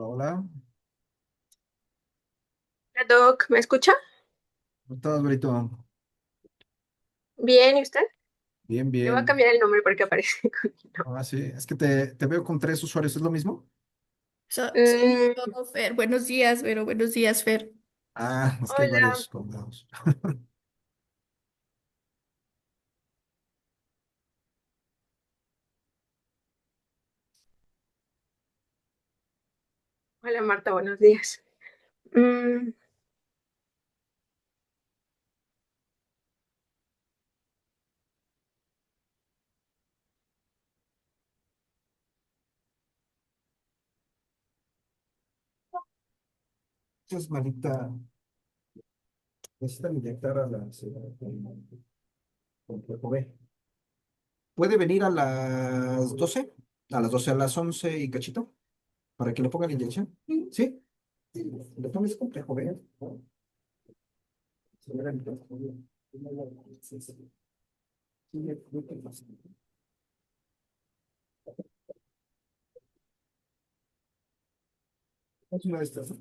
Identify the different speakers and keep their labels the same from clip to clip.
Speaker 1: Hola, hola.
Speaker 2: Hola, Doc, ¿me escucha?
Speaker 1: ¿Cómo estás, Brito?
Speaker 2: Bien, ¿y usted?
Speaker 1: Bien,
Speaker 2: Le voy a
Speaker 1: bien.
Speaker 2: cambiar el nombre porque aparece con mi nombre.
Speaker 1: Ah, sí, es que te veo con tres usuarios, ¿es lo mismo?
Speaker 3: Soy
Speaker 2: Mm,
Speaker 3: yo, Fer. Buenos días, Vero. Buenos días, Fer.
Speaker 1: Ah, es que hay
Speaker 2: hola,
Speaker 1: varios colgados.
Speaker 2: hola Marta, buenos días. Mm,
Speaker 1: Entonces, manita, necesitan inyectar a la señora con complejo B. ¿Puede venir a las 12? A las 12, a las 11 y cachito, para que le pongan la inyección. ¿Sí? Le tomes complejo B. ¿No? Señora, sí, sí. Sí, muy fácil. Es una de estas.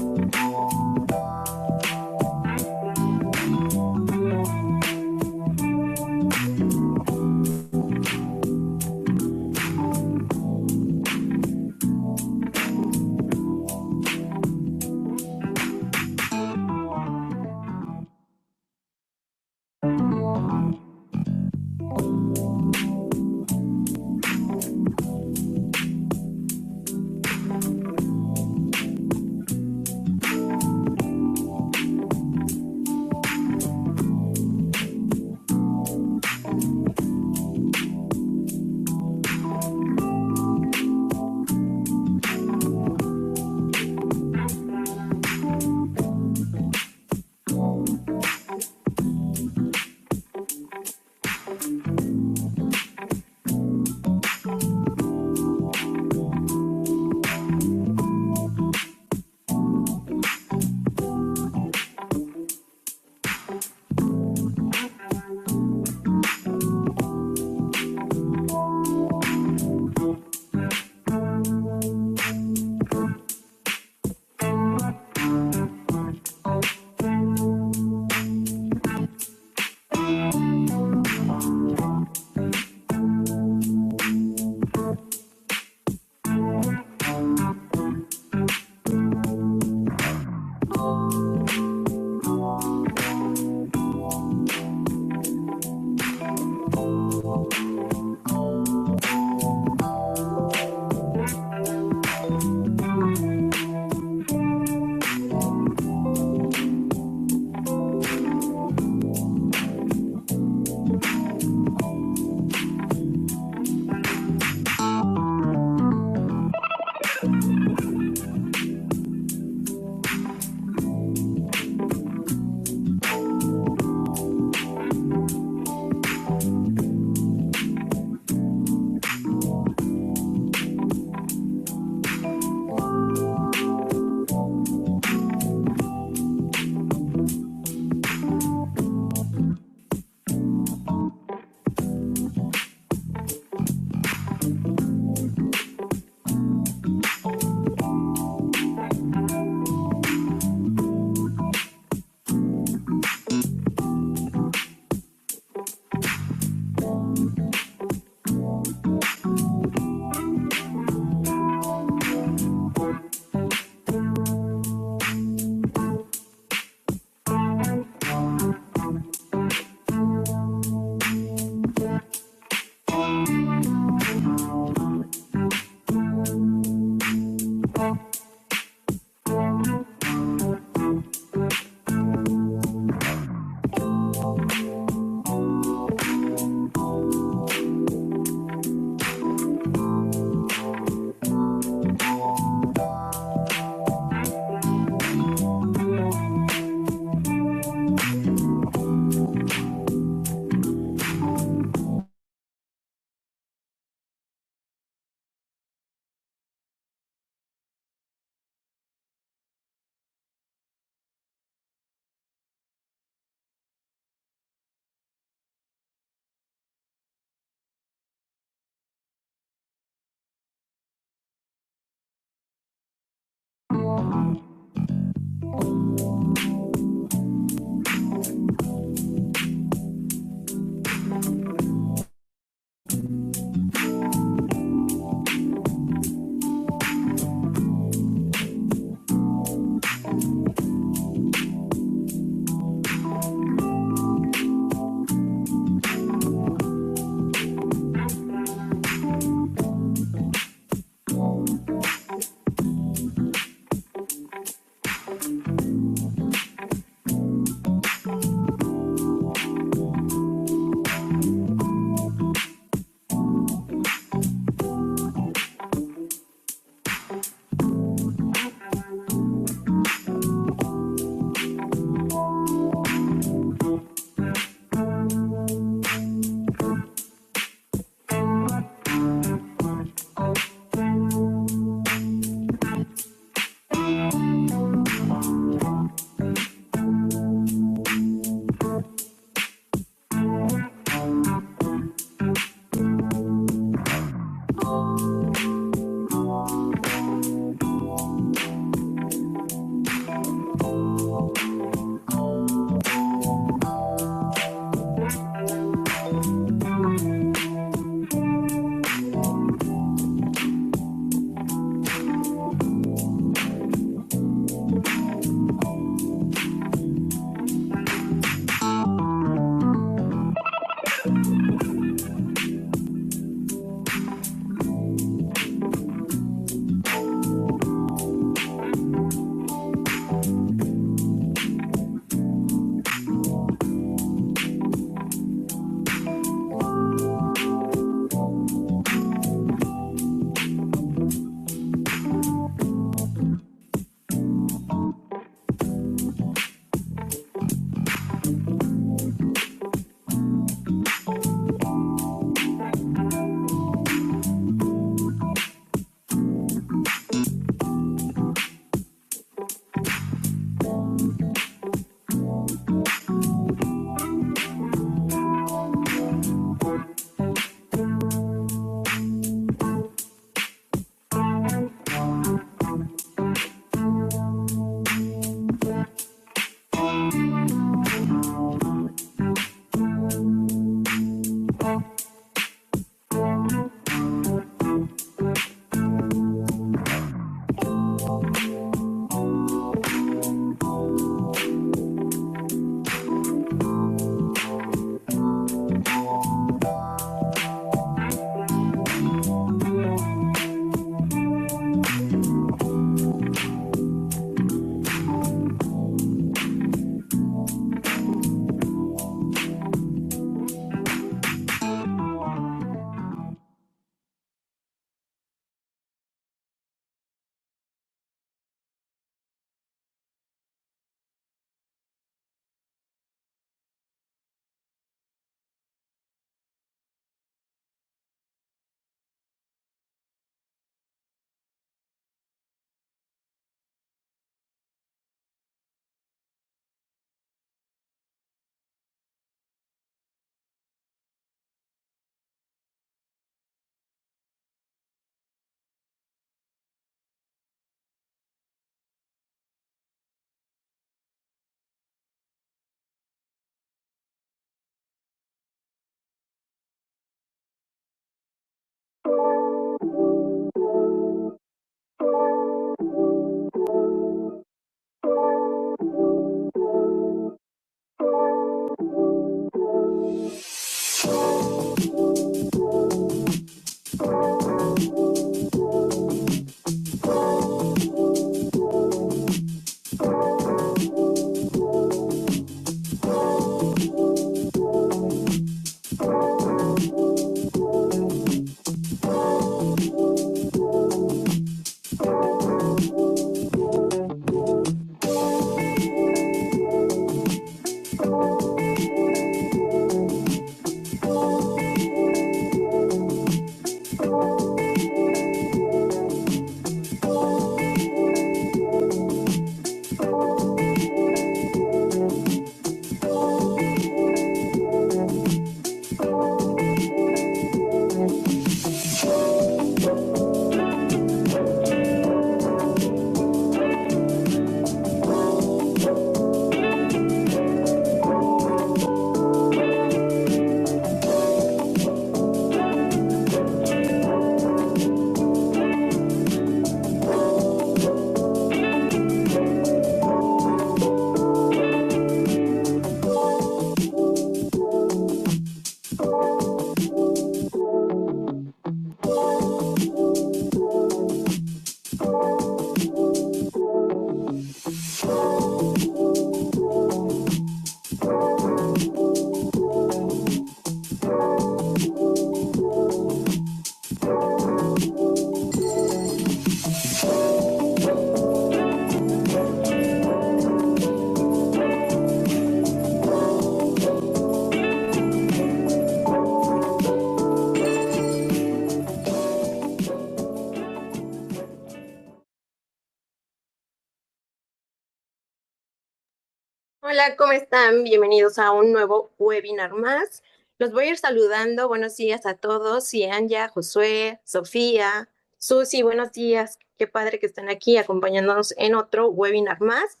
Speaker 2: Hola, ¿cómo están? Bienvenidos a un nuevo webinar más. Los voy a ir saludando. Buenos días a todos. Cianya, Josué, Sofía, Susi, buenos días. Qué padre que están aquí acompañándonos en otro webinar más.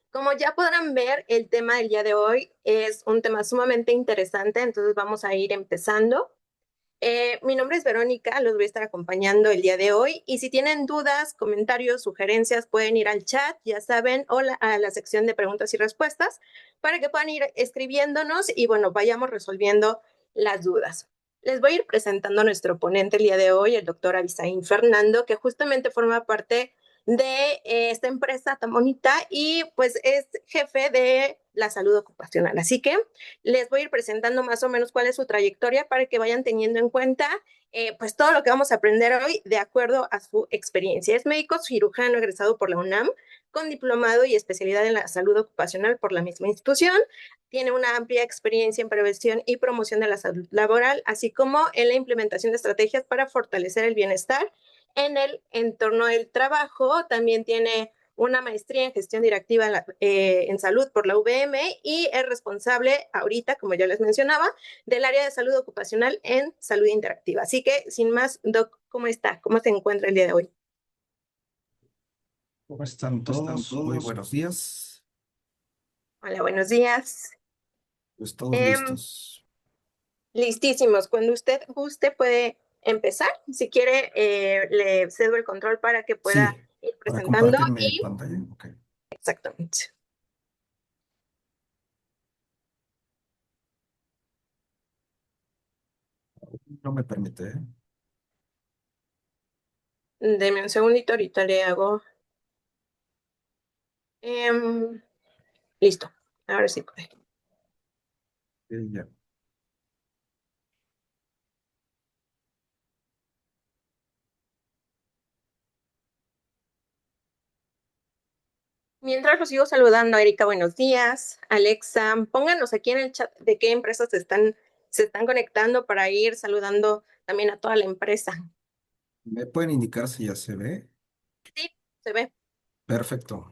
Speaker 2: Como ya podrán ver, el tema del día de hoy es un tema sumamente interesante, entonces vamos a ir empezando. Mi nombre es Verónica, los voy a estar acompañando el día de hoy y si tienen dudas, comentarios, sugerencias, pueden ir al chat, ya saben, o a la sección de preguntas y respuestas para que puedan ir escribiéndonos y bueno, vayamos resolviendo las dudas. Les voy a ir presentando a nuestro ponente el día de hoy, el doctor Abisaín Fernando, que justamente forma parte de esta empresa tan bonita y pues es jefe de la salud ocupacional. Así que les voy a ir presentando más o menos cuál es su trayectoria para que vayan teniendo en cuenta pues todo lo que vamos a aprender hoy de acuerdo a su experiencia. Es médico cirujano egresado por la UNAM con diplomado y especialidad en la salud ocupacional por la misma institución. Tiene una amplia experiencia en prevención y promoción de la salud laboral, así como en la implementación de estrategias para fortalecer el bienestar en el entorno del trabajo. También tiene una maestría en gestión directiva en salud por la UVM y es responsable ahorita, como ya les mencionaba, del área de salud ocupacional en salud interactiva. Así que, sin más, Doc, ¿cómo está? ¿Cómo se encuentra el día de hoy?
Speaker 1: ¿Cómo están todos? Muy buenos días.
Speaker 2: Hola, buenos días.
Speaker 1: Pues todos
Speaker 2: Em,
Speaker 1: listos.
Speaker 2: Listísimos. Cuando usted guste puede empezar. Si quiere, le cedo el control para que pueda
Speaker 1: Sí,
Speaker 2: ir
Speaker 1: para
Speaker 2: presentando
Speaker 1: compartirme
Speaker 2: y
Speaker 1: pantalla. Ok.
Speaker 2: exactamente.
Speaker 1: No me permite, ¿eh?
Speaker 2: Deme un segundito, ahorita le hago. em, Listo. Ahora sí puede.
Speaker 1: Ya.
Speaker 2: Mientras los sigo saludando, Erika, buenos días. Alexa, pónganos aquí en el chat de qué empresas se están conectando para ir saludando también a toda la empresa.
Speaker 1: ¿Me pueden indicar si ya se ve?
Speaker 2: Sí, se ve.
Speaker 1: Perfecto.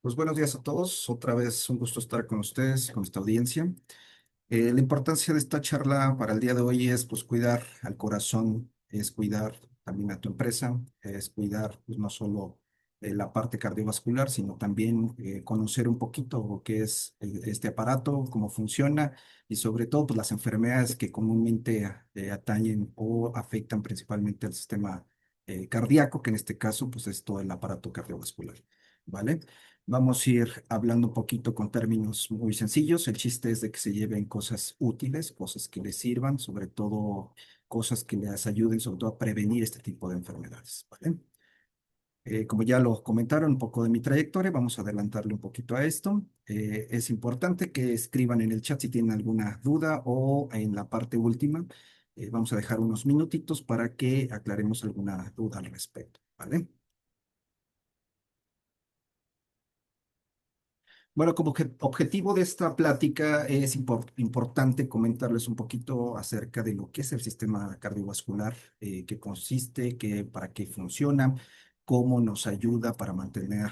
Speaker 1: Pues buenos días a todos. Otra vez un gusto estar con ustedes, con esta audiencia. La importancia de esta charla para el día de hoy es pues cuidar al corazón, es cuidar también a tu empresa, es cuidar pues, no solo la parte cardiovascular, sino también conocer un poquito qué es este aparato, cómo funciona y sobre todo pues, las enfermedades que comúnmente atañen o afectan principalmente al sistema cardíaco, que en este caso pues es todo el aparato cardiovascular, ¿vale? Vamos a ir hablando un poquito con términos muy sencillos. El chiste es de que se lleven cosas útiles, cosas que les sirvan, sobre todo cosas que les ayuden, sobre todo a prevenir este tipo de enfermedades, ¿vale? Como ya lo comentaron, un poco de mi trayectoria, vamos a adelantarle un poquito a esto. Es importante que escriban en el chat si tienen alguna duda o en la parte última. Vamos a dejar unos minutitos para que aclaremos alguna duda al respecto, ¿vale? Bueno, como objetivo de esta plática es importante comentarles un poquito acerca de lo que es el sistema cardiovascular, qué consiste, para qué funciona, cómo nos ayuda para mantener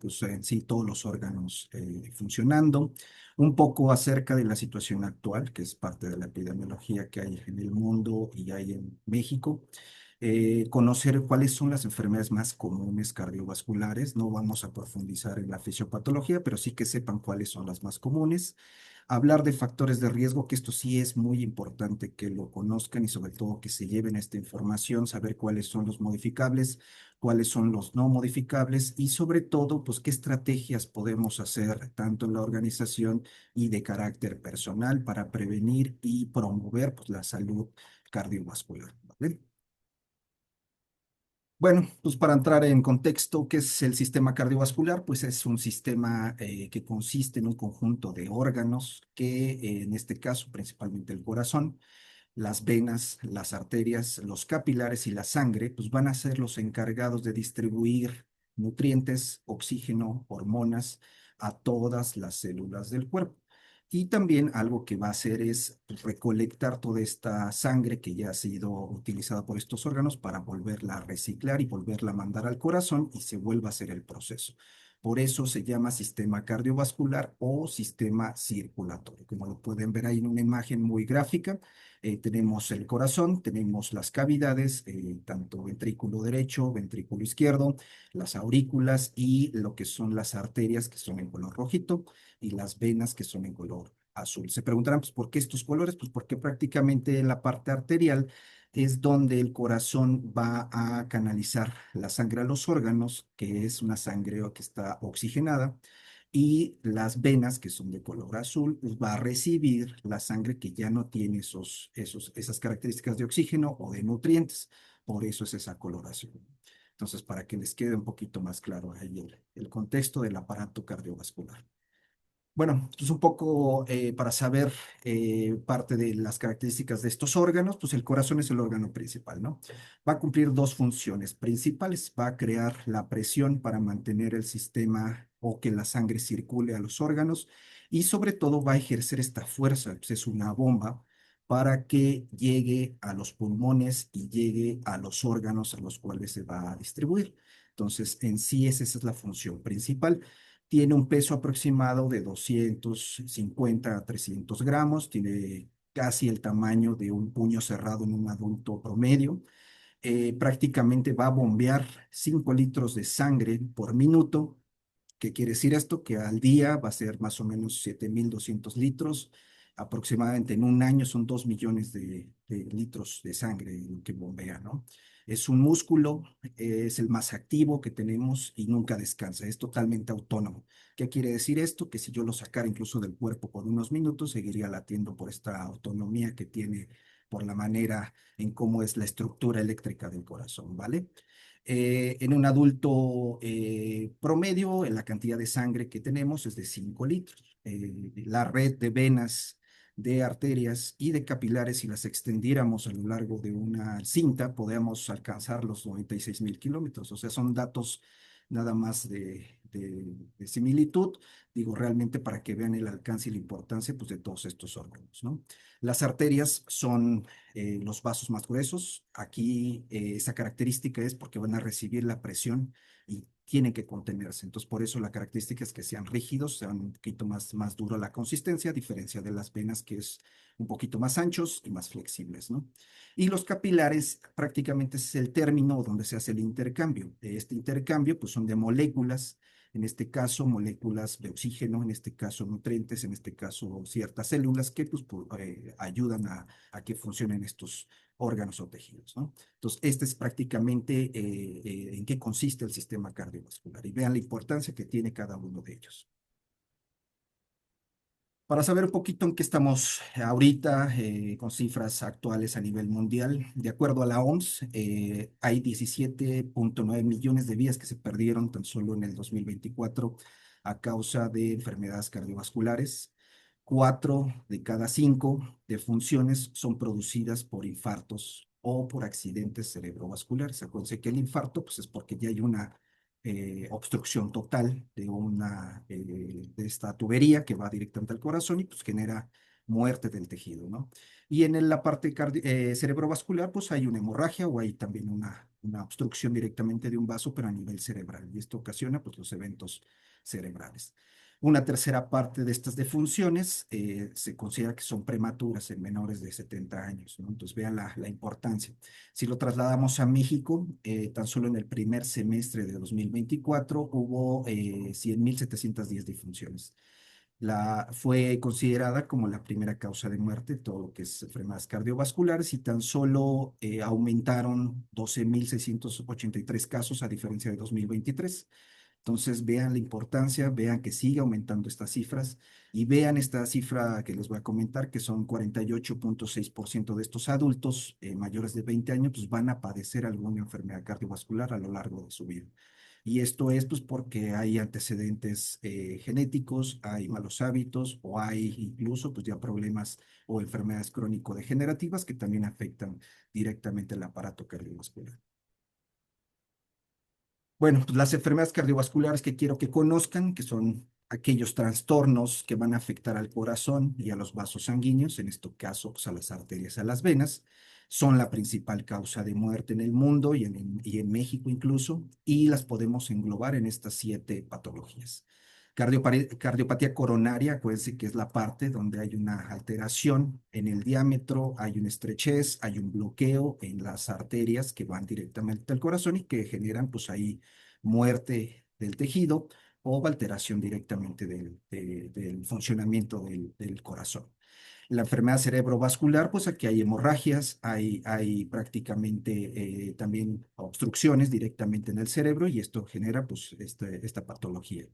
Speaker 1: pues en sí todos los órganos funcionando, un poco acerca de la situación actual, que es parte de la epidemiología que hay en el mundo y hay en México, conocer cuáles son las enfermedades más comunes cardiovasculares. No vamos a profundizar en la fisiopatología, pero sí que sepan cuáles son las más comunes. Hablar de factores de riesgo, que esto sí es muy importante que lo conozcan y sobre todo que se lleven esta información, saber cuáles son los modificables, cuáles son los no modificables y sobre todo, pues qué estrategias podemos hacer tanto en la organización y de carácter personal para prevenir y promover pues, la salud cardiovascular, ¿vale? Bueno, pues para entrar en contexto, ¿qué es el sistema cardiovascular? Pues es un sistema que consiste en un conjunto de órganos que en este caso principalmente el corazón, las venas, las arterias, los capilares y la sangre, pues van a ser los encargados de distribuir nutrientes, oxígeno, hormonas a todas las células del cuerpo. Y también algo que va a hacer es pues, recolectar toda esta sangre que ya ha sido utilizada por estos órganos para volverla a reciclar y volverla a mandar al corazón y se vuelva a hacer el proceso. Por eso se llama sistema cardiovascular o sistema circulatorio. Como lo pueden ver ahí en una imagen muy gráfica, tenemos el corazón, tenemos las cavidades, tanto ventrículo derecho, ventrículo izquierdo, las aurículas y lo que son las arterias que son en color rojito y las venas que son en color azul. Se preguntarán, pues, ¿por qué estos colores? Pues porque prácticamente en la parte arterial es donde el corazón va a canalizar la sangre a los órganos, que es una sangre que está oxigenada, y las venas, que son de color azul, pues va a recibir la sangre que ya no tiene esas características de oxígeno o de nutrientes. Por eso es esa coloración. Entonces, para que les quede un poquito más claro ahí el contexto del aparato cardiovascular. Bueno, pues un poco para saber parte de las características de estos órganos, pues el corazón es el órgano principal, ¿no? Va a cumplir dos funciones principales. Va a crear la presión para mantener el sistema o que la sangre circule a los órganos y sobre todo va a ejercer esta fuerza, pues es una bomba para que llegue a los pulmones y llegue a los órganos a los cuales se va a distribuir. Entonces, en sí esa es la función principal. Tiene un peso aproximado de 250 a 300 gramos, tiene casi el tamaño de un puño cerrado en un adulto promedio. Prácticamente va a bombear 5 litros de sangre por minuto. ¿Qué quiere decir esto? Que al día va a ser más o menos 7.200 litros. Aproximadamente en un año son 2 millones de litros de sangre lo que bombea, ¿no? Es un músculo, es el más activo que tenemos y nunca descansa, es totalmente autónomo. ¿Qué quiere decir esto? Que si yo lo sacara incluso del cuerpo por unos minutos, seguiría latiendo por esta autonomía que tiene, por la manera en cómo es la estructura eléctrica del corazón, ¿vale? En un adulto promedio, la cantidad de sangre que tenemos es de 5 litros. La red de venas, de arterias y de capilares, si las extendiéramos a lo largo de una cinta, podemos alcanzar los 96.000 kilómetros. O sea, son datos nada más de similitud, digo, realmente para que vean el alcance y la importancia, pues, de todos estos órganos, ¿no? Las arterias son los vasos más gruesos. Aquí esa característica es porque van a recibir la presión y tienen que contenerse. Entonces, por eso la característica es que sean rígidos, sean un poquito más duro la consistencia, a diferencia de las venas, que es un poquito más anchos y más flexibles, ¿no? Y los capilares prácticamente es el término donde se hace el intercambio. Este intercambio, pues, son de moléculas, en este caso moléculas de oxígeno, en este caso nutrientes, en este caso ciertas células que, pues, ayudan a que funcionen estos órganos o tejidos, ¿no? Entonces, este es prácticamente en qué consiste el sistema cardiovascular y vean la importancia que tiene cada uno de ellos. Para saber un poquito en qué estamos ahorita, con cifras actuales a nivel mundial, de acuerdo a la OMS, hay 17.9 millones de vidas que se perdieron tan solo en el 2024 a causa de enfermedades cardiovasculares. 4 de cada 5 defunciones son producidas por infartos o por accidentes cerebrovasculares. Acuérdense que el infarto, pues, es porque ya hay una obstrucción total de esta tubería que va directamente al corazón y, pues, genera muerte del tejido, ¿no? Y en la parte cerebrovascular, pues hay una hemorragia o hay también una obstrucción directamente de un vaso, pero a nivel cerebral. Y esto ocasiona, pues, los eventos cerebrales. Una tercera parte de estas defunciones se considera que son prematuras en menores de 70 años, ¿no? Entonces vean la importancia. Si lo trasladamos a México, tan solo en el primer semestre de 2024 hubo 100.710 defunciones. Fue considerada como la primera causa de muerte, todo lo que es enfermedades cardiovasculares, y tan solo aumentaron 12.683 casos a diferencia de 2023. Entonces vean la importancia, vean que sigue aumentando estas cifras y vean esta cifra que les voy a comentar, que son 48.6% de estos adultos mayores de 20 años, pues van a padecer alguna enfermedad cardiovascular a lo largo de su vida. Y esto es, pues, porque hay antecedentes genéticos, hay malos hábitos o hay incluso, pues, ya problemas o enfermedades crónico-degenerativas que también afectan directamente el aparato cardiovascular. Bueno, pues las enfermedades cardiovasculares que quiero que conozcan, que son aquellos trastornos que van a afectar al corazón y a los vasos sanguíneos, en este caso, pues, a las arterias, a las venas. Son la principal causa de muerte en el mundo y en México incluso, y las podemos englobar en estas 7 patologías. Cardiopatía coronaria, acuérdense que es la parte donde hay una alteración en el diámetro, hay una estrechez, hay un bloqueo en las arterias que van directamente al corazón y que generan pues ahí muerte del tejido o alteración directamente del funcionamiento del corazón. La enfermedad cerebrovascular, pues aquí hay hemorragias, hay prácticamente también obstrucciones directamente en el cerebro y esto genera pues esta patología.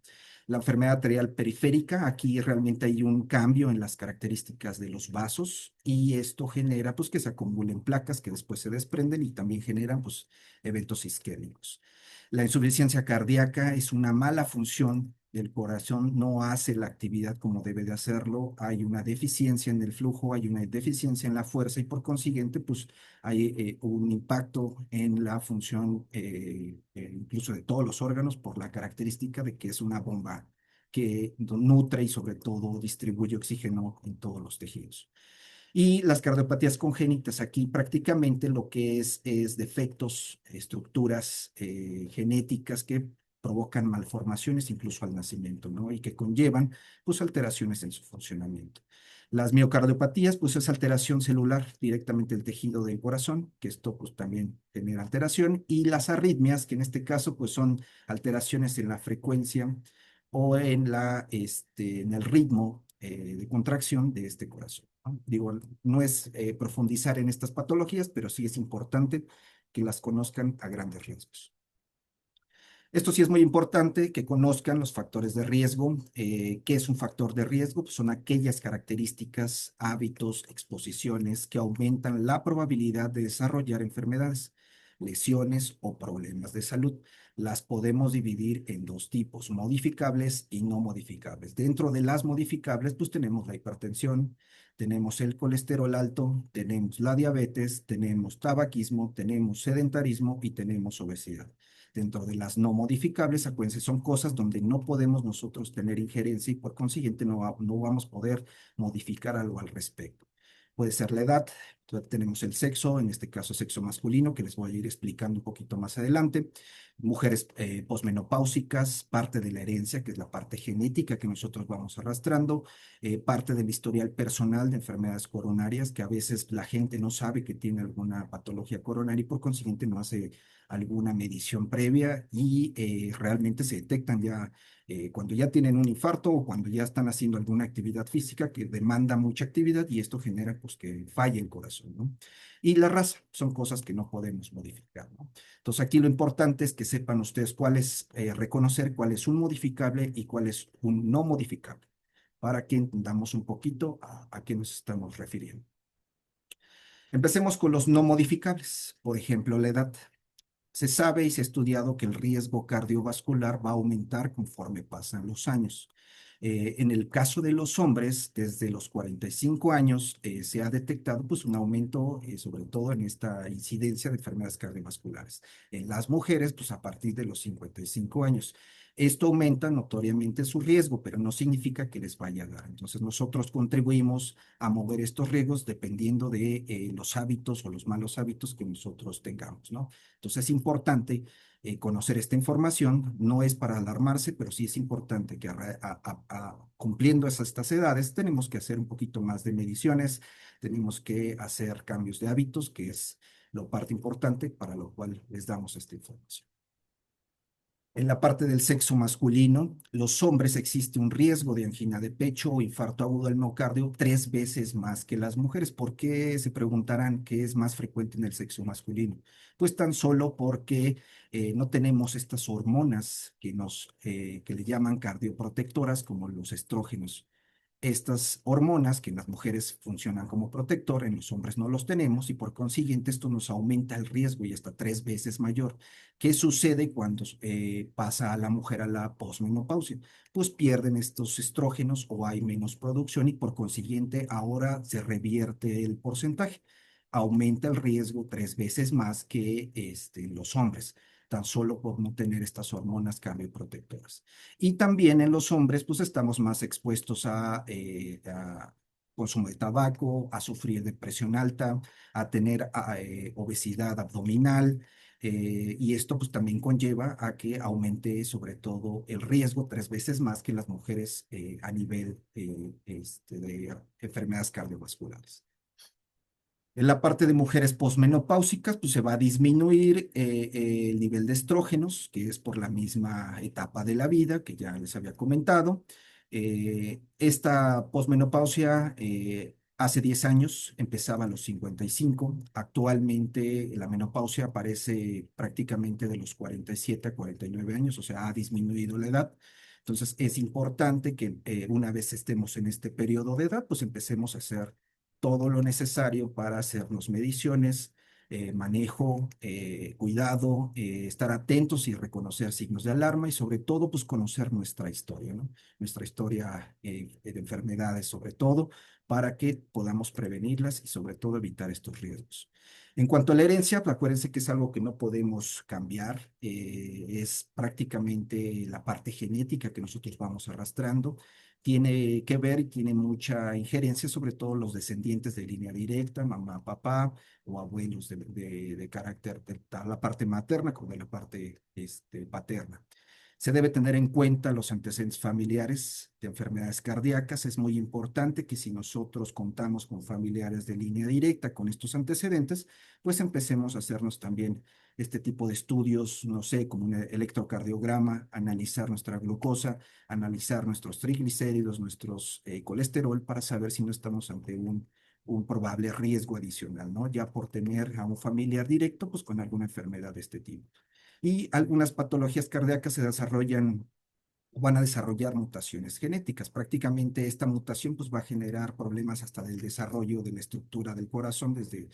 Speaker 1: La enfermedad arterial periférica, aquí realmente hay un cambio en las características de los vasos y esto genera pues que se acumulen placas que después se desprenden y también generan pues eventos isquémicos. La insuficiencia cardíaca es una mala función del corazón, no hace la actividad como debe de hacerlo, hay una deficiencia en el flujo, hay una deficiencia en la fuerza y por consiguiente pues hay un impacto en la función incluso de todos los órganos por la característica de que es una bomba que nutre y sobre todo distribuye oxígeno en todos los tejidos. Y las cardiopatías congénitas, aquí prácticamente lo que es defectos, estructuras genéticas que provocan malformaciones incluso al nacimiento, ¿no? Y que conllevan, pues, alteraciones en su funcionamiento. Las miocardiopatías, pues, es alteración celular directamente del tejido del corazón, que esto, pues, también genera alteración. Y las arritmias, que en este caso, pues, son alteraciones en la frecuencia o en el ritmo de contracción de este corazón, ¿no? Digo, no es profundizar en estas patologías, pero sí es importante que las conozcan a grandes riesgos. Esto sí es muy importante que conozcan los factores de riesgo. ¿Qué es un factor de riesgo? Pues son aquellas características, hábitos, exposiciones que aumentan la probabilidad de desarrollar enfermedades, lesiones o problemas de salud. Las podemos dividir en 2 tipos, modificables y no modificables. Dentro de las modificables, pues tenemos la hipertensión, tenemos el colesterol alto, tenemos la diabetes, tenemos tabaquismo, tenemos sedentarismo y tenemos obesidad. Dentro de las no modificables, acuérdense, son cosas donde no podemos nosotros tener injerencia y por consiguiente no vamos a poder modificar algo al respecto. Puede ser la edad, tenemos el sexo, en este caso sexo masculino, que les voy a ir explicando un poquito más adelante. Mujeres posmenopáusicas, parte de la herencia, que es la parte genética que nosotros vamos arrastrando, parte del historial personal de enfermedades coronarias, que a veces la gente no sabe que tiene alguna patología coronaria y por consiguiente no hace alguna medición previa y realmente se detectan ya cuando ya tienen un infarto o cuando ya están haciendo alguna actividad física que demanda mucha actividad y esto genera pues que falle el corazón, ¿no? Y la raza son cosas que no podemos modificar, ¿no? Entonces aquí lo importante es que sepan ustedes cuál es, reconocer cuál es un modificable y cuál es un no modificable, para que entendamos un poquito a qué nos estamos refiriendo. Empecemos con los no modificables, por ejemplo, la edad. Se sabe y se ha estudiado que el riesgo cardiovascular va a aumentar conforme pasan los años. En el caso de los hombres, desde los 45 años se ha detectado pues, un aumento, sobre todo en esta incidencia de enfermedades cardiovasculares. En las mujeres, pues a partir de los 55 años. Esto aumenta notoriamente su riesgo, pero no significa que les vaya a dar. Entonces, nosotros contribuimos a mover estos riesgos dependiendo de los hábitos o los malos hábitos que nosotros tengamos, ¿no? Entonces es importante conocer esta información, no es para alarmarse, pero sí es importante que cumpliendo estas edades tenemos que hacer un poquito más de mediciones, tenemos que hacer cambios de hábitos, que es lo parte importante para lo cual les damos esta información. En la parte del sexo masculino, los hombres existe un riesgo de angina de pecho o infarto agudo del miocardio 3 veces más que las mujeres. ¿Por qué se preguntarán qué es más frecuente en el sexo masculino? Pues tan solo porque no tenemos estas hormonas que le llaman cardioprotectoras como los estrógenos. Estas hormonas que en las mujeres funcionan como protector, en los hombres no los tenemos y por consiguiente esto nos aumenta el riesgo y hasta 3 veces mayor. ¿Qué sucede cuando pasa a la mujer a la posmenopausia? Pues pierden estos estrógenos o hay menos producción y por consiguiente ahora se revierte el porcentaje. Aumenta el riesgo 3 veces más que en los hombres, tan solo por no tener estas hormonas cardioprotectoras. Y también en los hombres, pues estamos más expuestos a consumo de tabaco, a sufrir de presión alta, a tener obesidad abdominal. Y esto pues también conlleva a que aumente sobre todo el riesgo 3 veces más que las mujeres a nivel de enfermedades cardiovasculares. En la parte de mujeres posmenopáusicas, pues se va a disminuir el nivel de estrógenos, que es por la misma etapa de la vida que ya les había comentado. Esta posmenopausia hace 10 años empezaba a los 55. Actualmente la menopausia aparece prácticamente de los 47 a 49 años, o sea, ha disminuido la edad. Entonces es importante que una vez estemos en este periodo de edad, pues empecemos a hacer todo lo necesario para hacernos mediciones, manejo, cuidado, estar atentos y reconocer signos de alarma y sobre todo, pues conocer nuestra historia, ¿no? Nuestra historia de enfermedades, sobre todo, para que podamos prevenirlas y sobre todo evitar estos riesgos. En cuanto a la herencia, pues acuérdense que es algo que no podemos cambiar, es prácticamente la parte genética que nosotros vamos arrastrando, tiene que ver y tiene mucha injerencia, sobre todo los descendientes de línea directa, mamá, papá o abuelos de carácter de la parte materna como de la parte paterna. Se debe tener en cuenta los antecedentes familiares de enfermedades cardíacas. Es muy importante que si nosotros contamos con familiares de línea directa con estos antecedentes, pues empecemos a hacernos también este tipo de estudios, no sé, como un electrocardiograma, analizar nuestra glucosa, analizar nuestros triglicéridos, nuestros colesterol, para saber si no estamos ante un probable riesgo adicional, ¿no? Ya por tener a un familiar directo, pues con alguna enfermedad de este tipo. Y algunas patologías cardíacas se desarrollan o van a desarrollar mutaciones genéticas. Prácticamente esta mutación pues va a generar problemas hasta del desarrollo de la estructura del corazón desde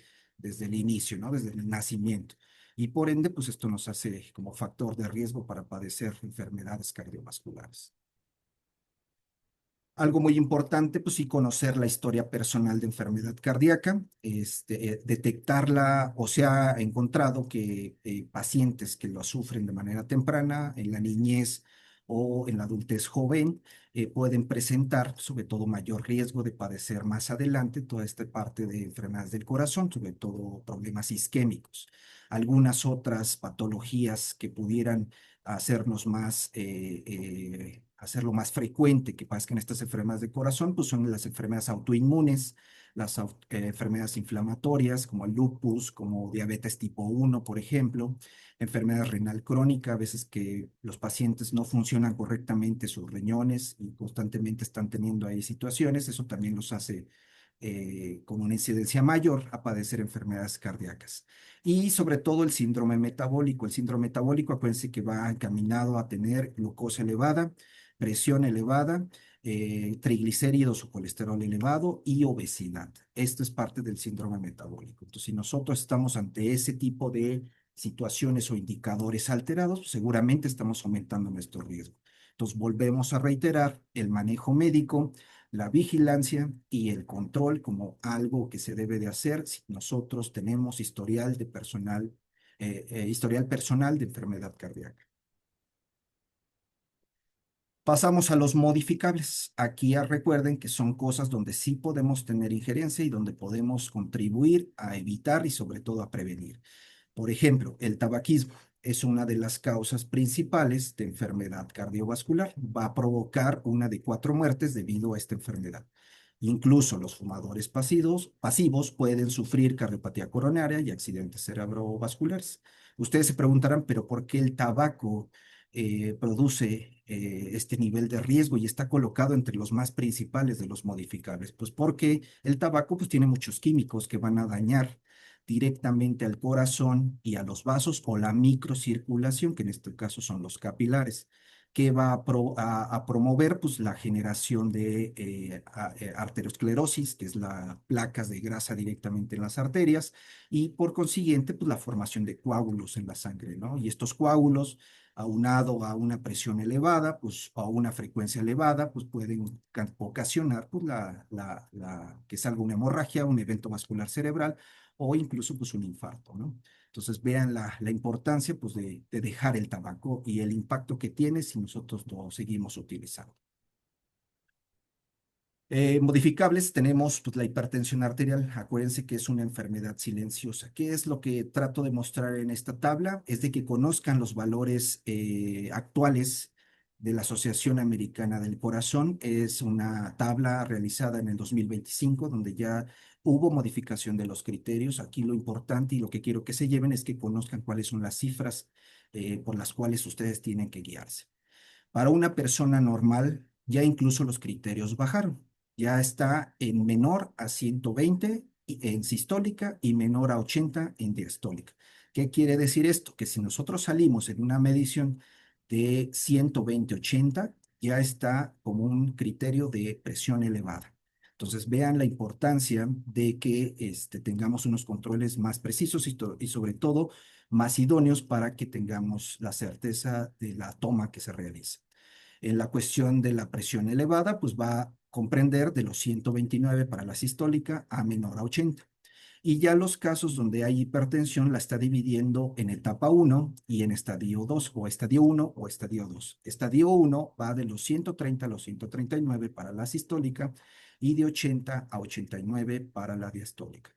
Speaker 1: el inicio, ¿no? Desde el nacimiento. Y por ende, pues esto nos hace como factor de riesgo para padecer enfermedades cardiovasculares. Algo muy importante, pues sí, conocer la historia personal de enfermedad cardíaca, detectarla, o se ha encontrado que pacientes que lo sufren de manera temprana, en la niñez o en la adultez joven, pueden presentar sobre todo mayor riesgo de padecer más adelante toda esta parte de enfermedades del corazón, sobre todo problemas isquémicos. Algunas otras patologías que pudieran hacerlo más frecuente que padezcan estas enfermedades de corazón, pues son las enfermedades autoinmunes, las enfermedades inflamatorias, como el lupus, como diabetes tipo 1, por ejemplo, enfermedad renal crónica, a veces que los pacientes no funcionan correctamente sus riñones y constantemente están teniendo ahí situaciones, eso también los hace con una incidencia mayor a padecer enfermedades cardíacas. Y sobre todo el síndrome metabólico. El síndrome metabólico, acuérdense que va encaminado a tener glucosa elevada, presión elevada, triglicéridos o colesterol elevado y obesidad. Esto es parte del síndrome metabólico. Entonces, si nosotros estamos ante ese tipo de situaciones o indicadores alterados, pues seguramente estamos aumentando nuestro riesgo. Entonces, volvemos a reiterar el manejo médico, la vigilancia y el control como algo que se debe de hacer si nosotros tenemos historial personal de enfermedad cardíaca. Pasamos a los modificables. Aquí ya recuerden que son cosas donde sí podemos tener injerencia y donde podemos contribuir a evitar y sobre todo a prevenir. Por ejemplo, el tabaquismo es una de las causas principales de enfermedad cardiovascular. Va a provocar una de 4 muertes debido a esta enfermedad. Incluso los fumadores pasivos pueden sufrir cardiopatía coronaria y accidentes cerebrovasculares. Ustedes se preguntarán, ¿pero por qué el tabaco produce este nivel de riesgo y está colocado entre los más principales de los modificables? Pues porque el tabaco pues, tiene muchos químicos que van a dañar directamente al corazón y a los vasos o la microcirculación, que en este caso son los capilares, que va a promover pues, la generación de arteriosclerosis, que es las placas de grasa directamente en las arterias, y por consiguiente pues, la formación de coágulos en la sangre, ¿no? Y estos coágulos, aunado a una presión elevada, pues, o a una frecuencia elevada, pues pueden ocasionar pues, que salga una hemorragia, un evento vascular cerebral o incluso pues un infarto, ¿no? Entonces vean la importancia pues de dejar el tabaco y el impacto que tiene si nosotros lo seguimos utilizando. Modificables tenemos pues, la hipertensión arterial. Acuérdense que es una enfermedad silenciosa. ¿Qué es lo que trato de mostrar en esta tabla? Es de que conozcan los valores actuales de la Asociación Americana del Corazón. Es una tabla realizada en el 2025 donde ya hubo modificación de los criterios. Aquí lo importante y lo que quiero que se lleven es que conozcan cuáles son las cifras por las cuales ustedes tienen que guiarse. Para una persona normal, ya incluso los criterios bajaron. Ya está en menor a 120 en sistólica y menor a 80 en diastólica. ¿Qué quiere decir esto? Que si nosotros salimos en una medición de 120-80, ya está como un criterio de presión elevada. Entonces, vean la importancia de que tengamos unos controles más precisos y sobre todo más idóneos para que tengamos la certeza de la toma que se realiza. En la cuestión de la presión elevada, pues va a comprender de los 129 para la sistólica a menor a 80. Y ya los casos donde hay hipertensión la está dividiendo en etapa 1 y en estadio 2 o estadio 1 o estadio 2. Estadio 1 va de los 130 a los 139 para la sistólica y de 80 a 89 para la diastólica.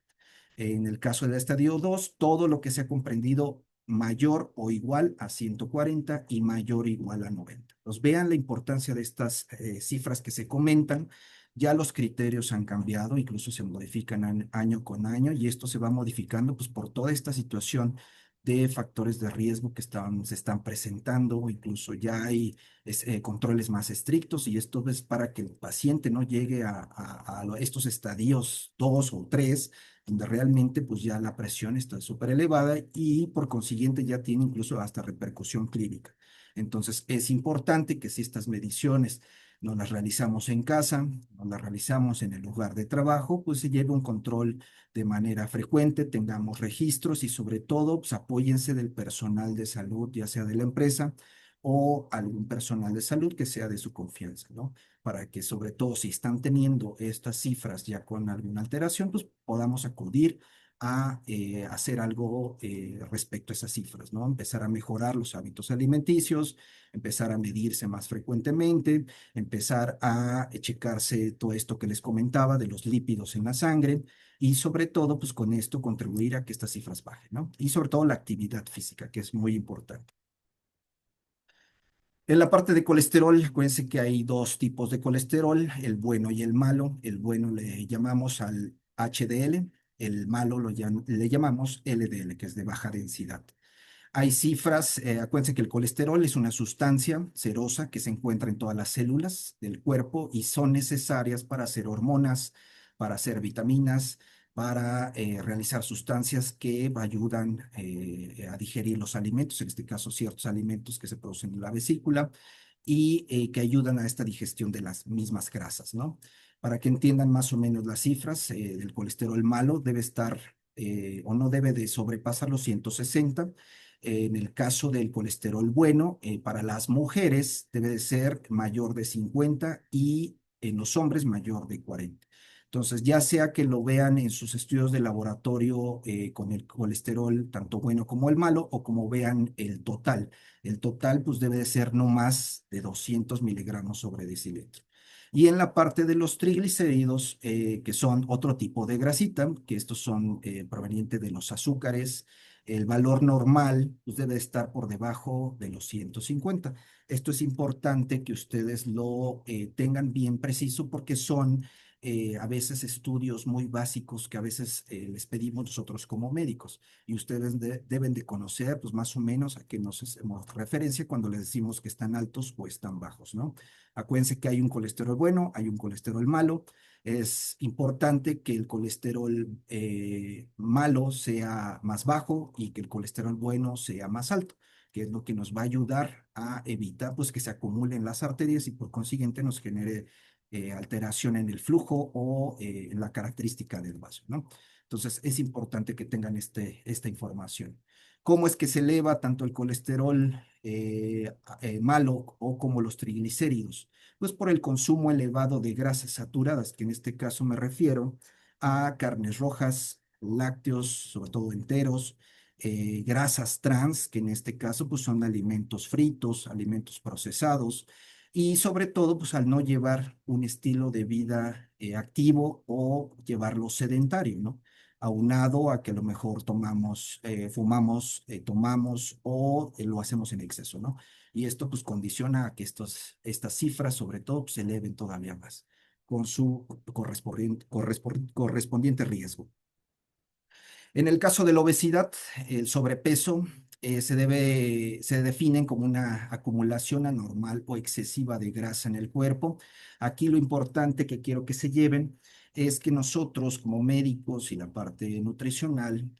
Speaker 1: En el caso del estadio 2, todo lo que se ha comprendido mayor o igual a 140 y mayor o igual a 90. Pues vean la importancia de estas cifras que se comentan. Ya los criterios han cambiado, incluso se modifican año con año y esto se va modificando pues, por toda esta situación de factores de riesgo que se están presentando, incluso ya hay controles más estrictos y esto es para que el paciente no llegue a estos estadios 2 o 3 donde realmente pues ya la presión está súper elevada y por consiguiente ya tiene incluso hasta repercusión clínica. Entonces es importante que si estas mediciones no las realizamos en casa, no las realizamos en el lugar de trabajo, pues se lleve un control de manera frecuente, tengamos registros y sobre todo pues, apóyense del personal de salud, ya sea de la empresa o algún personal de salud que sea de su confianza, ¿no? Para que sobre todo si están teniendo estas cifras ya con alguna alteración, pues podamos acudir a hacer algo respecto a esas cifras, ¿no? Empezar a mejorar los hábitos alimenticios, empezar a medirse más frecuentemente, empezar a checarse todo esto que les comentaba de los lípidos en la sangre y sobre todo, pues con esto contribuir a que estas cifras bajen, ¿no? Y sobre todo la actividad física, que es muy importante. En la parte de colesterol, acuérdense que hay dos tipos de colesterol, el bueno y el malo. El bueno le llamamos al HDL, el malo le llamamos LDL, que es de baja densidad. Hay cifras, acuérdense que el colesterol es una sustancia serosa que se encuentra en todas las células del cuerpo y son necesarias para hacer hormonas, para hacer vitaminas, para realizar sustancias que ayudan a digerir los alimentos, en este caso ciertos alimentos que se producen en la vesícula y que ayudan a esta digestión de las mismas grasas, ¿no? Para que entiendan más o menos las cifras, el colesterol malo debe estar o no debe de sobrepasar los 160. En el caso del colesterol bueno, para las mujeres debe de ser mayor de 50 y en los hombres mayor de 40. Entonces, ya sea que lo vean en sus estudios de laboratorio con el colesterol, tanto bueno como el malo, o como vean el total. El total, pues, debe de ser no más de 200 miligramos sobre decilitro. Y en la parte de los triglicéridos, que son otro tipo de grasita, que estos son provenientes de los azúcares, el valor normal pues, debe estar por debajo de los 150. Esto es importante que ustedes lo tengan bien preciso porque son a veces estudios muy básicos que a veces les pedimos nosotros como médicos y ustedes deben de conocer pues más o menos a qué nos hacemos referencia cuando les decimos que están altos o están bajos, ¿no? Acuérdense que hay un colesterol bueno, hay un colesterol malo. Es importante que el colesterol malo sea más bajo y que el colesterol bueno sea más alto, que es lo que nos va a ayudar a evitar pues, que se acumulen las arterias y por consiguiente nos genere alteración en el flujo o en la característica del vaso, ¿no? Entonces es importante que tengan esta información. ¿Cómo es que se eleva tanto el colesterol malo o como los triglicéridos? Pues por el consumo elevado de grasas saturadas, que en este caso me refiero a carnes rojas, lácteos, sobre todo enteros, grasas trans, que en este caso pues son alimentos fritos, alimentos procesados, y sobre todo, pues al no llevar un estilo de vida activo o llevarlo sedentario, ¿no? Aunado a que a lo mejor tomamos, fumamos, tomamos o lo hacemos en exceso, ¿no? Y esto pues condiciona a que estas cifras sobre todo pues, se eleven todavía más con su correspondiente riesgo. En el caso de la obesidad, el sobrepeso se definen como una acumulación anormal o excesiva de grasa en el cuerpo. Aquí lo importante que quiero que se lleven es que nosotros como médicos y la parte nutricional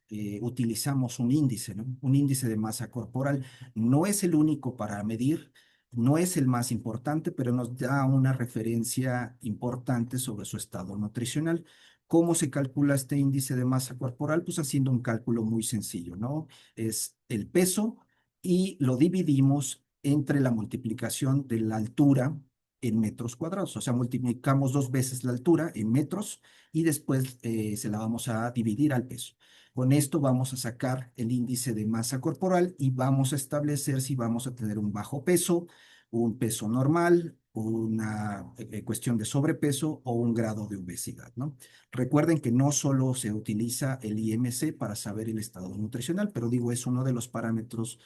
Speaker 1: utilizamos un índice, ¿no? Un índice de masa corporal. No es el único para medir, no es el más importante, pero nos da una referencia importante sobre su estado nutricional. ¿Cómo se calcula este índice de masa corporal? Pues haciendo un cálculo muy sencillo, ¿no? Es el peso y lo dividimos entre la multiplicación de la altura en metros cuadrados. O sea, multiplicamos 2 veces la altura en metros y después se la vamos a dividir al peso. Con esto vamos a sacar el índice de masa corporal y vamos a establecer si vamos a tener un bajo peso, un peso normal, una cuestión de sobrepeso o un grado de obesidad, ¿no? Recuerden que no solo se utiliza el IMC para saber el estado nutricional, pero digo, es uno de los parámetros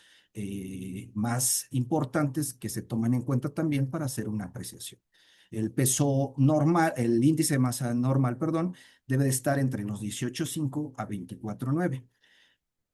Speaker 1: más importantes que se toman en cuenta también para hacer una apreciación. El peso normal, el índice de masa normal, perdón, debe de estar entre los 18,5 a 24,9.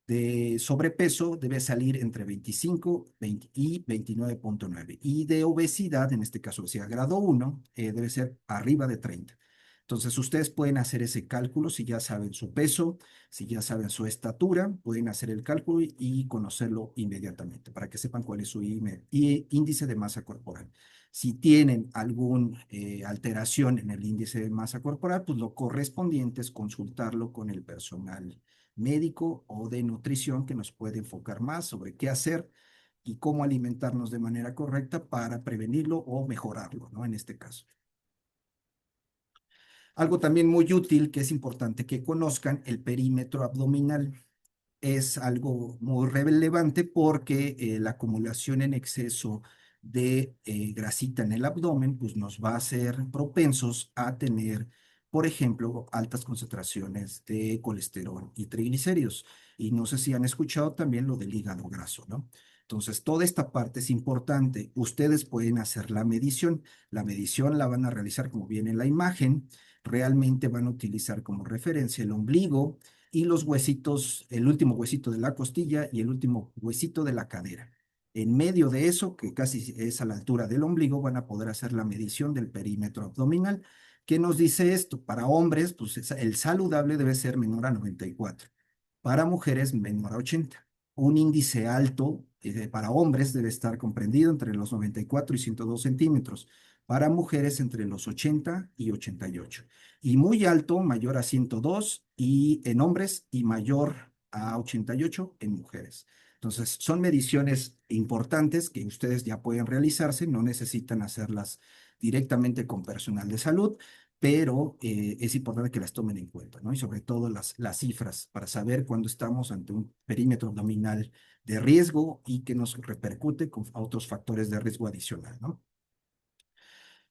Speaker 1: De sobrepeso debe salir entre 25 20 y 29,9. Y de obesidad, en este caso obesidad grado 1, debe ser arriba de 30. Entonces, ustedes pueden hacer ese cálculo si ya saben su peso, si ya saben su estatura, pueden hacer el cálculo y conocerlo inmediatamente para que sepan cuál es su índice de masa corporal. Si tienen alguna alteración en el índice de masa corporal, pues lo correspondiente es consultarlo con el personal médico o de nutrición que nos puede enfocar más sobre qué hacer y cómo alimentarnos de manera correcta para prevenirlo o mejorarlo, ¿no? En este caso. Algo también muy útil que es importante que conozcan, el perímetro abdominal. Es algo muy relevante porque la acumulación en exceso de grasita en el abdomen pues nos va a hacer propensos a tener, por ejemplo, altas concentraciones de colesterol y triglicéridos. Y no sé si han escuchado también lo del hígado graso, ¿no? Entonces, toda esta parte es importante. Ustedes pueden hacer la medición. La medición la van a realizar como viene en la imagen. Realmente van a utilizar como referencia el ombligo y los huesitos, el último huesito de la costilla y el último huesito de la cadera. En medio de eso, que casi es a la altura del ombligo, van a poder hacer la medición del perímetro abdominal. ¿Qué nos dice esto? Para hombres, pues el saludable debe ser menor a 94. Para mujeres, menor a 80. Un índice alto para hombres debe estar comprendido entre los 94 y 102 centímetros. Para mujeres, entre los 80 y 88 y muy alto, mayor a 102 y en hombres y mayor a 88 en mujeres. Entonces, son mediciones importantes que ustedes ya pueden realizarse, no necesitan hacerlas directamente con personal de salud, pero es importante que las tomen en cuenta, ¿no? Y sobre todo las cifras para saber cuándo estamos ante un perímetro abdominal de riesgo y que nos repercute con otros factores de riesgo adicional, ¿no?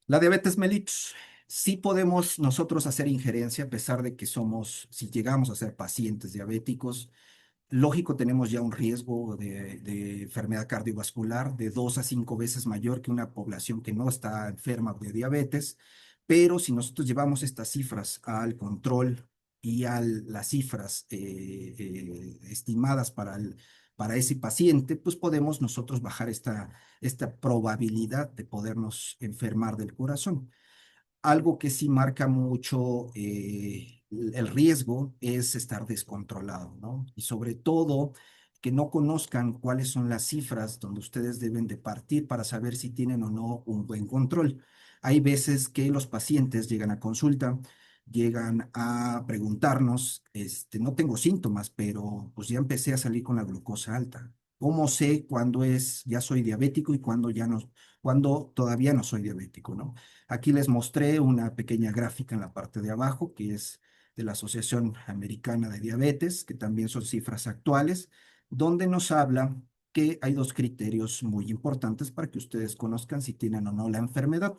Speaker 1: La diabetes mellitus. Sí podemos nosotros hacer injerencia a pesar de que somos, si llegamos a ser pacientes diabéticos, lógico, tenemos ya un riesgo de enfermedad cardiovascular de 2 a 5 veces mayor que una población que no está enferma de diabetes, pero si nosotros llevamos estas cifras al control y a las cifras estimadas para ese paciente, pues podemos nosotros bajar esta probabilidad de podernos enfermar del corazón. Algo que sí marca mucho el riesgo es estar descontrolado, ¿no? Y sobre todo que no conozcan cuáles son las cifras donde ustedes deben de partir para saber si tienen o no un buen control. Hay veces que los pacientes llegan a consulta, llegan a preguntarnos, no tengo síntomas, pero pues ya empecé a salir con la glucosa alta. ¿Cómo sé cuándo ya soy diabético y cuándo ya no, cuándo todavía no soy diabético, ¿no? Aquí les mostré una pequeña gráfica en la parte de abajo, que es de la Asociación Americana de Diabetes, que también son cifras actuales, donde nos habla que hay dos criterios muy importantes para que ustedes conozcan si tienen o no la enfermedad: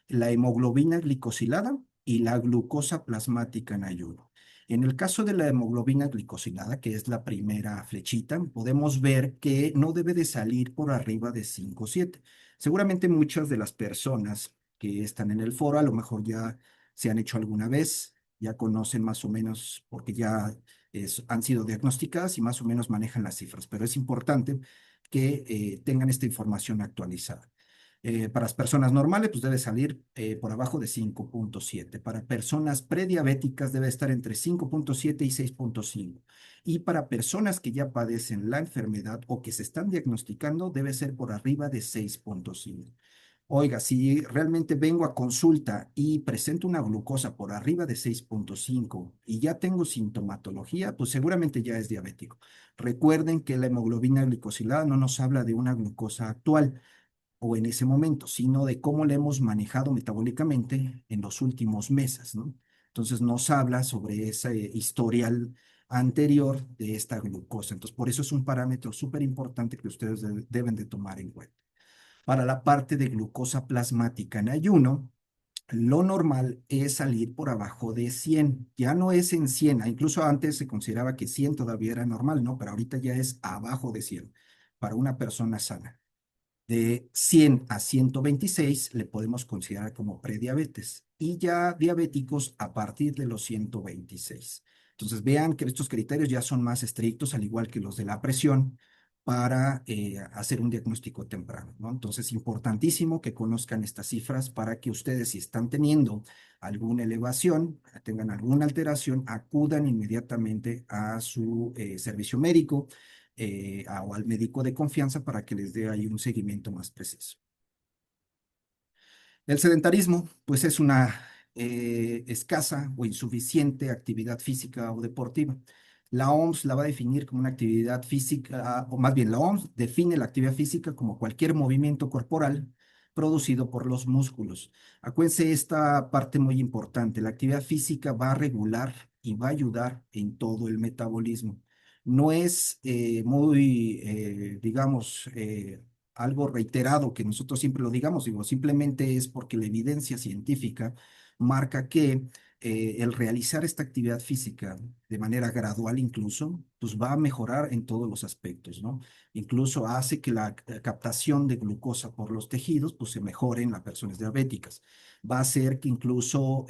Speaker 1: la hemoglobina glicosilada y la glucosa plasmática en ayuno. En el caso de la hemoglobina glicosilada, que es la primera flechita, podemos ver que no debe de salir por arriba de 5,7. Seguramente muchas de las personas que están en el foro a lo mejor ya se han hecho alguna vez, ya conocen más o menos porque ya han sido diagnosticadas y más o menos manejan las cifras, pero es importante que tengan esta información actualizada. Para las personas normales, pues debe salir por abajo de 5,7. Para personas prediabéticas debe estar entre 5,7 y 6,5. Y para personas que ya padecen la enfermedad o que se están diagnosticando, debe ser por arriba de 6,5. Oiga, si realmente vengo a consulta y presento una glucosa por arriba de 6,5 y ya tengo sintomatología, pues seguramente ya es diabético. Recuerden que la hemoglobina glicosilada no nos habla de una glucosa actual o en ese momento, sino de cómo la hemos manejado metabólicamente en los últimos meses, ¿no? Entonces nos habla sobre ese historial anterior de esta glucosa. Entonces, por eso es un parámetro súper importante que ustedes deben de tomar en cuenta. Para la parte de glucosa plasmática en ayuno, lo normal es salir por abajo de 100. Ya no es en 100. Incluso antes se consideraba que 100 todavía era normal, ¿no? Pero ahorita ya es abajo de 100 para una persona sana. De 100 a 126 le podemos considerar como prediabetes y ya diabéticos a partir de los 126. Entonces vean que estos criterios ya son más estrictos, al igual que los de la presión, para hacer un diagnóstico temprano, ¿no? Entonces, importantísimo que conozcan estas cifras para que ustedes, si están teniendo alguna elevación, tengan alguna alteración, acudan inmediatamente a su servicio médico o al médico de confianza para que les dé ahí un seguimiento más preciso. El sedentarismo, pues es una escasa o insuficiente actividad física o deportiva. La OMS la va a definir como una actividad física, o más bien la OMS define la actividad física como cualquier movimiento corporal producido por los músculos. Acuérdense esta parte muy importante: la actividad física va a regular y va a ayudar en todo el metabolismo. No es digamos, algo reiterado que nosotros siempre lo digamos, digo, simplemente es porque la evidencia científica marca que el realizar esta actividad física de manera gradual incluso, pues va a mejorar en todos los aspectos, ¿no? Incluso hace que la captación de glucosa por los tejidos, pues se mejore en las personas diabéticas. Va a hacer que incluso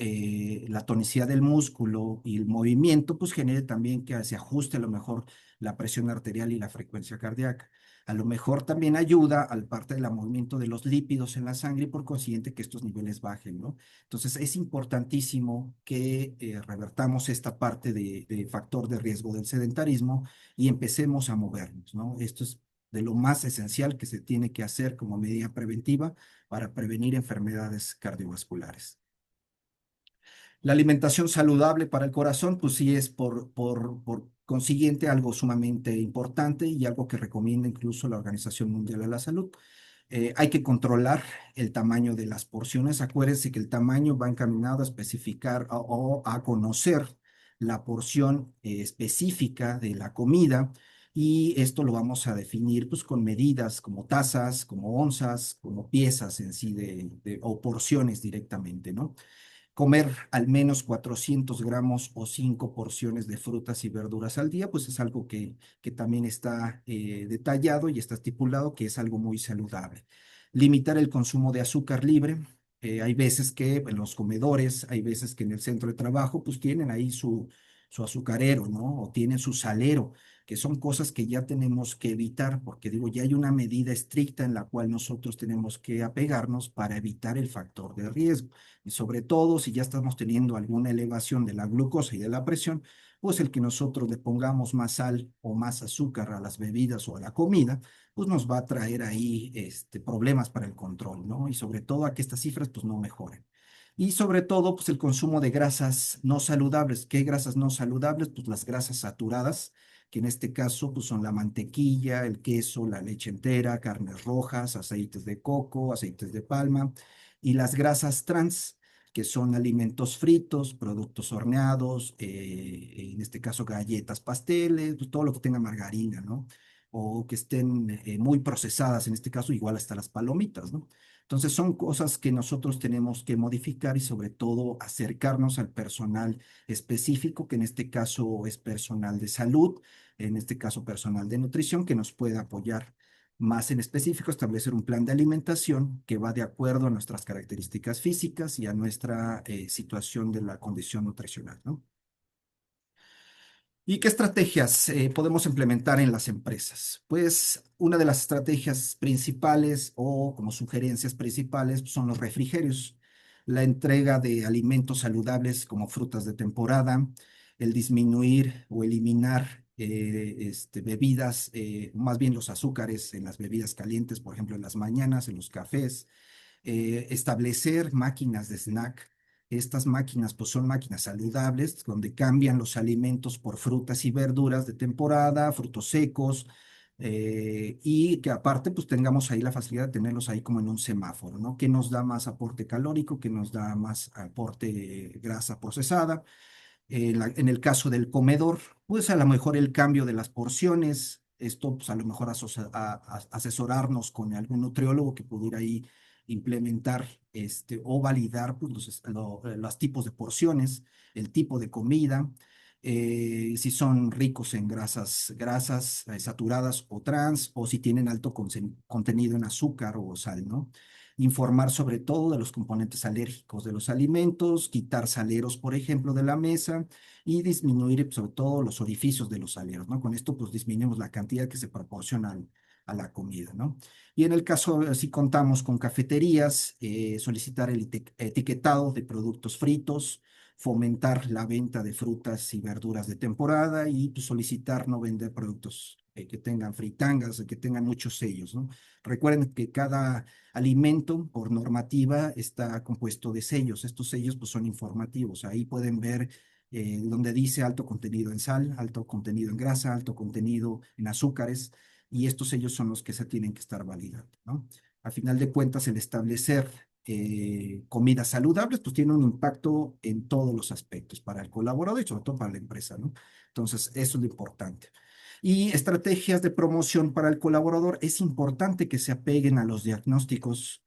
Speaker 1: la tonicidad del músculo y el movimiento, pues genere también que se ajuste a lo mejor la presión arterial y la frecuencia cardíaca. A lo mejor también ayuda al parte del movimiento de los lípidos en la sangre y por consiguiente que estos niveles bajen, ¿no? Entonces es importantísimo que revertamos esta parte de factor de riesgo del sedentarismo y empecemos a movernos, ¿no? Esto es de lo más esencial que se tiene que hacer como medida preventiva para prevenir enfermedades cardiovasculares. La alimentación saludable para el corazón, pues sí es por consiguiente algo sumamente importante y algo que recomienda incluso la Organización Mundial de la Salud. Hay que controlar el tamaño de las porciones. Acuérdense que el tamaño va encaminado a especificar o a conocer la porción específica de la comida y esto lo vamos a definir pues con medidas como tazas, como onzas, como piezas en sí o porciones directamente, ¿no? Comer al menos 400 gramos o 5 porciones de frutas y verduras al día, pues es algo que también está detallado y está estipulado que es algo muy saludable. Limitar el consumo de azúcar libre. Hay veces que en los comedores, hay veces que en el centro de trabajo, pues tienen ahí su azucarero, ¿no? O tienen su salero, que son cosas que ya tenemos que evitar, porque digo, ya hay una medida estricta en la cual nosotros tenemos que apegarnos para evitar el factor de riesgo. Y sobre todo, si ya estamos teniendo alguna elevación de la glucosa y de la presión, pues el que nosotros le pongamos más sal o más azúcar a las bebidas o a la comida, pues nos va a traer ahí problemas para el control, ¿no? Y sobre todo a que estas cifras pues no mejoren. Y sobre todo, pues el consumo de grasas no saludables. ¿Qué grasas no saludables? Pues las grasas saturadas, que en este caso pues son la mantequilla, el queso, la leche entera, carnes rojas, aceites de coco, aceites de palma y las grasas trans, que son alimentos fritos, productos horneados, en este caso galletas, pasteles, pues todo lo que tenga margarina, ¿no? o que estén muy procesadas, en este caso igual hasta las palomitas, ¿no? Entonces son cosas que nosotros tenemos que modificar y sobre todo acercarnos al personal específico, que en este caso es personal de salud, en este caso personal de nutrición, que nos pueda apoyar más en específico, establecer un plan de alimentación que va de acuerdo a nuestras características físicas y a nuestra situación de la condición nutricional, ¿no? ¿Y qué estrategias podemos implementar en las empresas? Pues una de las estrategias principales o como sugerencias principales son los refrigerios, la entrega de alimentos saludables como frutas de temporada, el disminuir o eliminar bebidas, más bien los azúcares en las bebidas calientes, por ejemplo, en las mañanas, en los cafés, establecer máquinas de snack. Estas máquinas pues son máquinas saludables donde cambian los alimentos por frutas y verduras de temporada, frutos secos, y que aparte pues tengamos ahí la facilidad de tenerlos ahí como en un semáforo, ¿no? Que nos da más aporte calórico, que nos da más aporte grasa procesada. En el caso del comedor, pues a lo mejor el cambio de las porciones, esto pues a lo mejor asesorarnos con algún nutriólogo que pudiera ahí implementar o validar pues, los tipos de porciones, el tipo de comida, si son ricos en grasas saturadas o trans, o si tienen alto contenido en azúcar o sal, ¿no? Informar sobre todo de los componentes alérgicos de los alimentos, quitar saleros, por ejemplo, de la mesa y disminuir sobre todo los orificios de los saleros, ¿no? Con esto pues disminuimos la cantidad que se proporciona a la comida, ¿no? Y en el caso, si contamos con cafeterías, solicitar el etiquetado de productos fritos, fomentar la venta de frutas y verduras de temporada y pues, solicitar no vender productos que tengan fritangas, que tengan muchos sellos, ¿no? Recuerden que cada alimento, por normativa, está compuesto de sellos. Estos sellos pues, son informativos. Ahí pueden ver donde dice alto contenido en sal, alto contenido en grasa, alto contenido en azúcares, y estos sellos son los que se tienen que estar validando, ¿no? A final de cuentas, el establecer comidas saludables, pues tiene un impacto en todos los aspectos para el colaborador y sobre todo para la empresa, ¿no? Entonces, eso es lo importante. Y estrategias de promoción para el colaborador, es importante que se apeguen a los diagnósticos,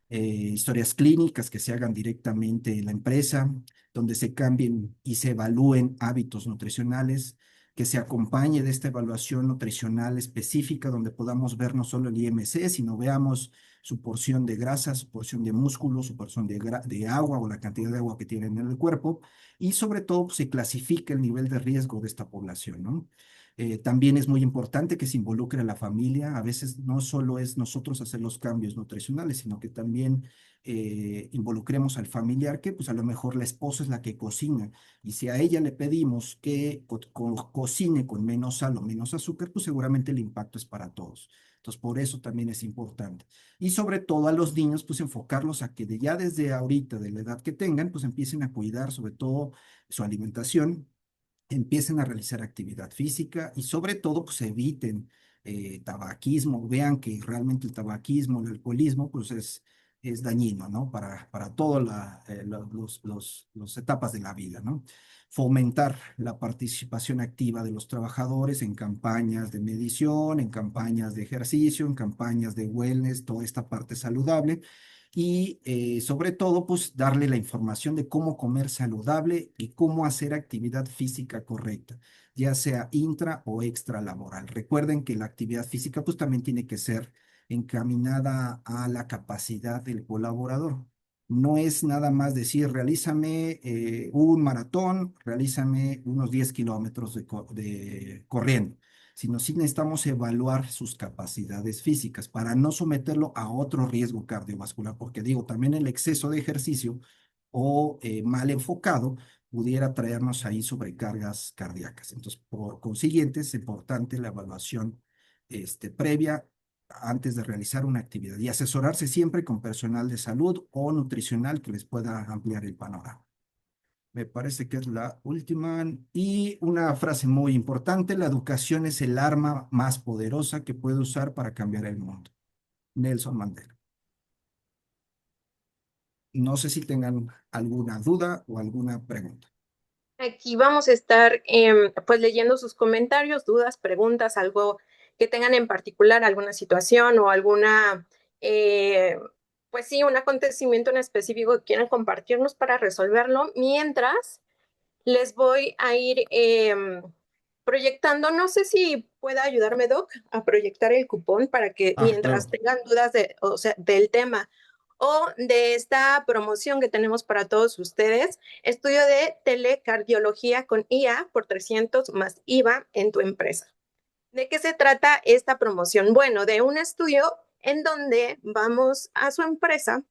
Speaker 1: historias clínicas que se hagan directamente en la empresa, donde se cambien y se evalúen hábitos nutricionales, que se acompañe de esta evaluación nutricional específica, donde podamos ver no solo el IMC, sino veamos su porción de grasa, su porción de músculo, su porción de agua o la cantidad de agua que tienen en el cuerpo, y sobre todo pues, se clasifique el nivel de riesgo de esta población, ¿no? También es muy importante que se involucre a la familia. A veces no solo es nosotros hacer los cambios nutricionales, sino que también involucremos al familiar, que pues a lo mejor la esposa es la que cocina. Y si a ella le pedimos que cocine con menos sal o menos azúcar, pues seguramente el impacto es para todos. Entonces, por eso también es importante. Y sobre todo a los niños, pues enfocarlos a que ya desde ahorita, de la edad que tengan, pues empiecen a cuidar sobre todo su alimentación, empiecen a realizar actividad física y sobre todo pues eviten tabaquismo, vean que realmente el tabaquismo, el alcoholismo pues es dañino, ¿no? Para todas las etapas de la vida, ¿no? Fomentar la participación activa de los trabajadores en campañas de medición, en campañas de ejercicio, en campañas de wellness, toda esta parte saludable y sobre todo, pues darle la información de cómo comer saludable y cómo hacer actividad física correcta, ya sea intra o extra laboral. Recuerden que la actividad física pues también tiene que ser encaminada a la capacidad del colaborador. No es nada más decir, realízame un maratón, realízame unos 10 kilómetros de corriendo, sino sí necesitamos evaluar sus capacidades físicas para no someterlo a otro riesgo cardiovascular, porque digo, también el exceso de ejercicio o mal enfocado pudiera traernos ahí sobrecargas cardíacas. Entonces, por consiguiente, es importante la evaluación previa antes de realizar una actividad y asesorarse siempre con personal de salud o nutricional que les pueda ampliar el panorama. Me parece que es la última. Y una frase muy importante, la educación es el arma más poderosa que puede usar para cambiar el mundo. Nelson Mandela. No sé si tengan alguna duda o alguna pregunta.
Speaker 2: Aquí vamos a estar pues leyendo sus comentarios, dudas, preguntas, algo que tengan en particular alguna situación o alguna, pues sí, un acontecimiento en específico que quieran compartirnos para resolverlo, mientras les voy a ir proyectando. No sé si pueda ayudarme, Doc, a proyectar el cupón para que
Speaker 1: Ah,
Speaker 2: mientras
Speaker 1: claro.
Speaker 2: tengan dudas de, o sea, del tema o de esta promoción que tenemos para todos ustedes, estudio de telecardiología con IA por 300 más IVA en tu empresa. ¿De qué se trata esta promoción? Bueno, de un estudio en donde vamos a su empresa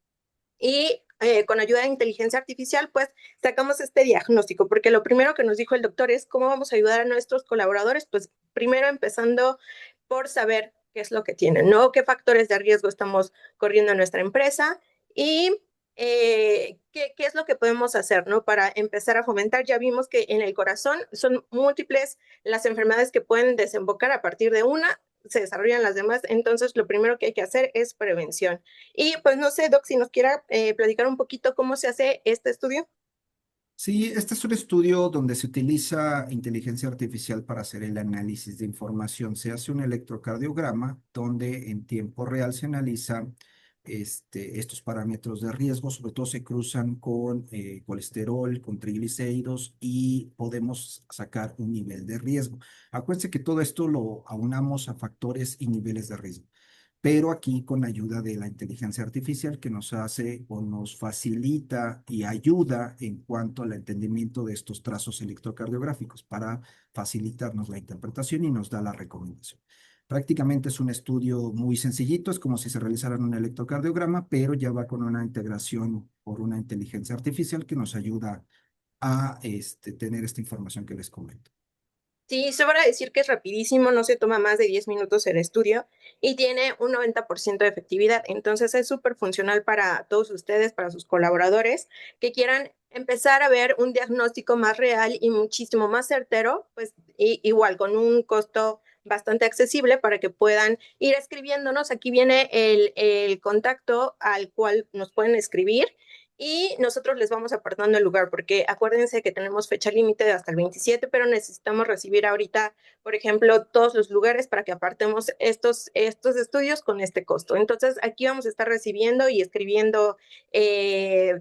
Speaker 2: y con ayuda de inteligencia artificial, pues sacamos este diagnóstico, porque lo primero que nos dijo el doctor es cómo vamos a ayudar a nuestros colaboradores, pues primero empezando por saber qué es lo que tienen, ¿no? ¿Qué factores de riesgo estamos corriendo en nuestra empresa? Y qué es lo que podemos hacer, ¿no? Para empezar a fomentar. Ya vimos que en el corazón son múltiples las enfermedades que pueden desembocar a partir de una, se desarrollan las demás, entonces lo primero que hay que hacer es prevención. Y pues no sé, Doc, si nos quiera platicar un poquito cómo se hace este estudio.
Speaker 1: Sí, este es un estudio donde se utiliza inteligencia artificial para hacer el análisis de información. Se hace un electrocardiograma donde en tiempo real se analiza estos parámetros de riesgo, sobre todo se cruzan con colesterol, con triglicéridos y podemos sacar un nivel de riesgo. Acuérdense que todo esto lo aunamos a factores y niveles de riesgo, pero aquí con ayuda de la inteligencia artificial que nos hace o nos facilita y ayuda en cuanto al entendimiento de estos trazos electrocardiográficos para facilitarnos la interpretación y nos da la recomendación. Prácticamente es un estudio muy sencillito, es como si se realizara un electrocardiograma, pero ya va con una integración por una inteligencia artificial que nos ayuda a tener esta información que les comento.
Speaker 2: Sí, sobra decir que es rapidísimo, no se toma más de 10 minutos el estudio y tiene un 90% de efectividad. Entonces es súper funcional para todos ustedes, para sus colaboradores que quieran empezar a ver un diagnóstico más real y muchísimo más certero, pues igual con un costo bastante accesible para que puedan ir escribiéndonos. Aquí viene el contacto al cual nos pueden escribir y nosotros les vamos apartando el lugar, porque acuérdense que tenemos fecha límite de hasta el 27, pero necesitamos recibir ahorita, por ejemplo, todos los lugares para que apartemos estos estudios con este costo. Entonces, aquí vamos a estar recibiendo y escribiendo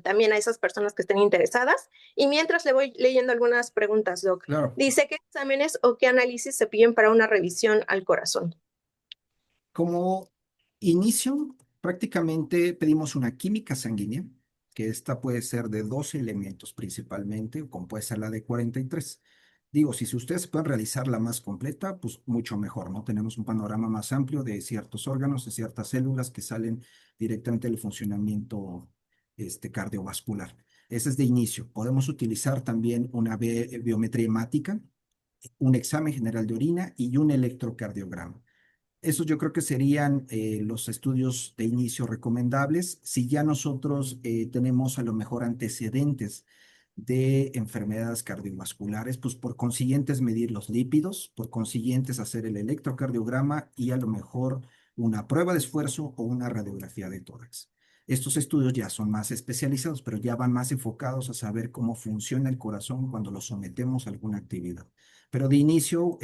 Speaker 2: también a esas personas que estén interesadas. Y mientras le voy leyendo algunas preguntas, Doc.
Speaker 1: Claro.
Speaker 2: Dice, ¿qué exámenes o qué análisis se piden para una revisión al corazón?
Speaker 1: Como inicio, prácticamente pedimos una química sanguínea, que esta puede ser de 12 elementos principalmente, como puede ser la de 43. Digo, si ustedes pueden realizar la más completa, pues mucho mejor, ¿no? Tenemos un panorama más amplio de ciertos órganos, de ciertas células que salen directamente del funcionamiento cardiovascular. Ese es de inicio. Podemos utilizar también una biometría hemática, un examen general de orina y un electrocardiograma. Esos yo creo que serían los estudios de inicio recomendables. Si ya nosotros tenemos a lo mejor antecedentes de enfermedades cardiovasculares, pues por consiguiente es medir los lípidos, por consiguiente es hacer el electrocardiograma y a lo mejor una prueba de esfuerzo o una radiografía de tórax. Estos estudios ya son más especializados, pero ya van más enfocados a saber cómo funciona el corazón cuando lo sometemos a alguna actividad. Pero de inicio,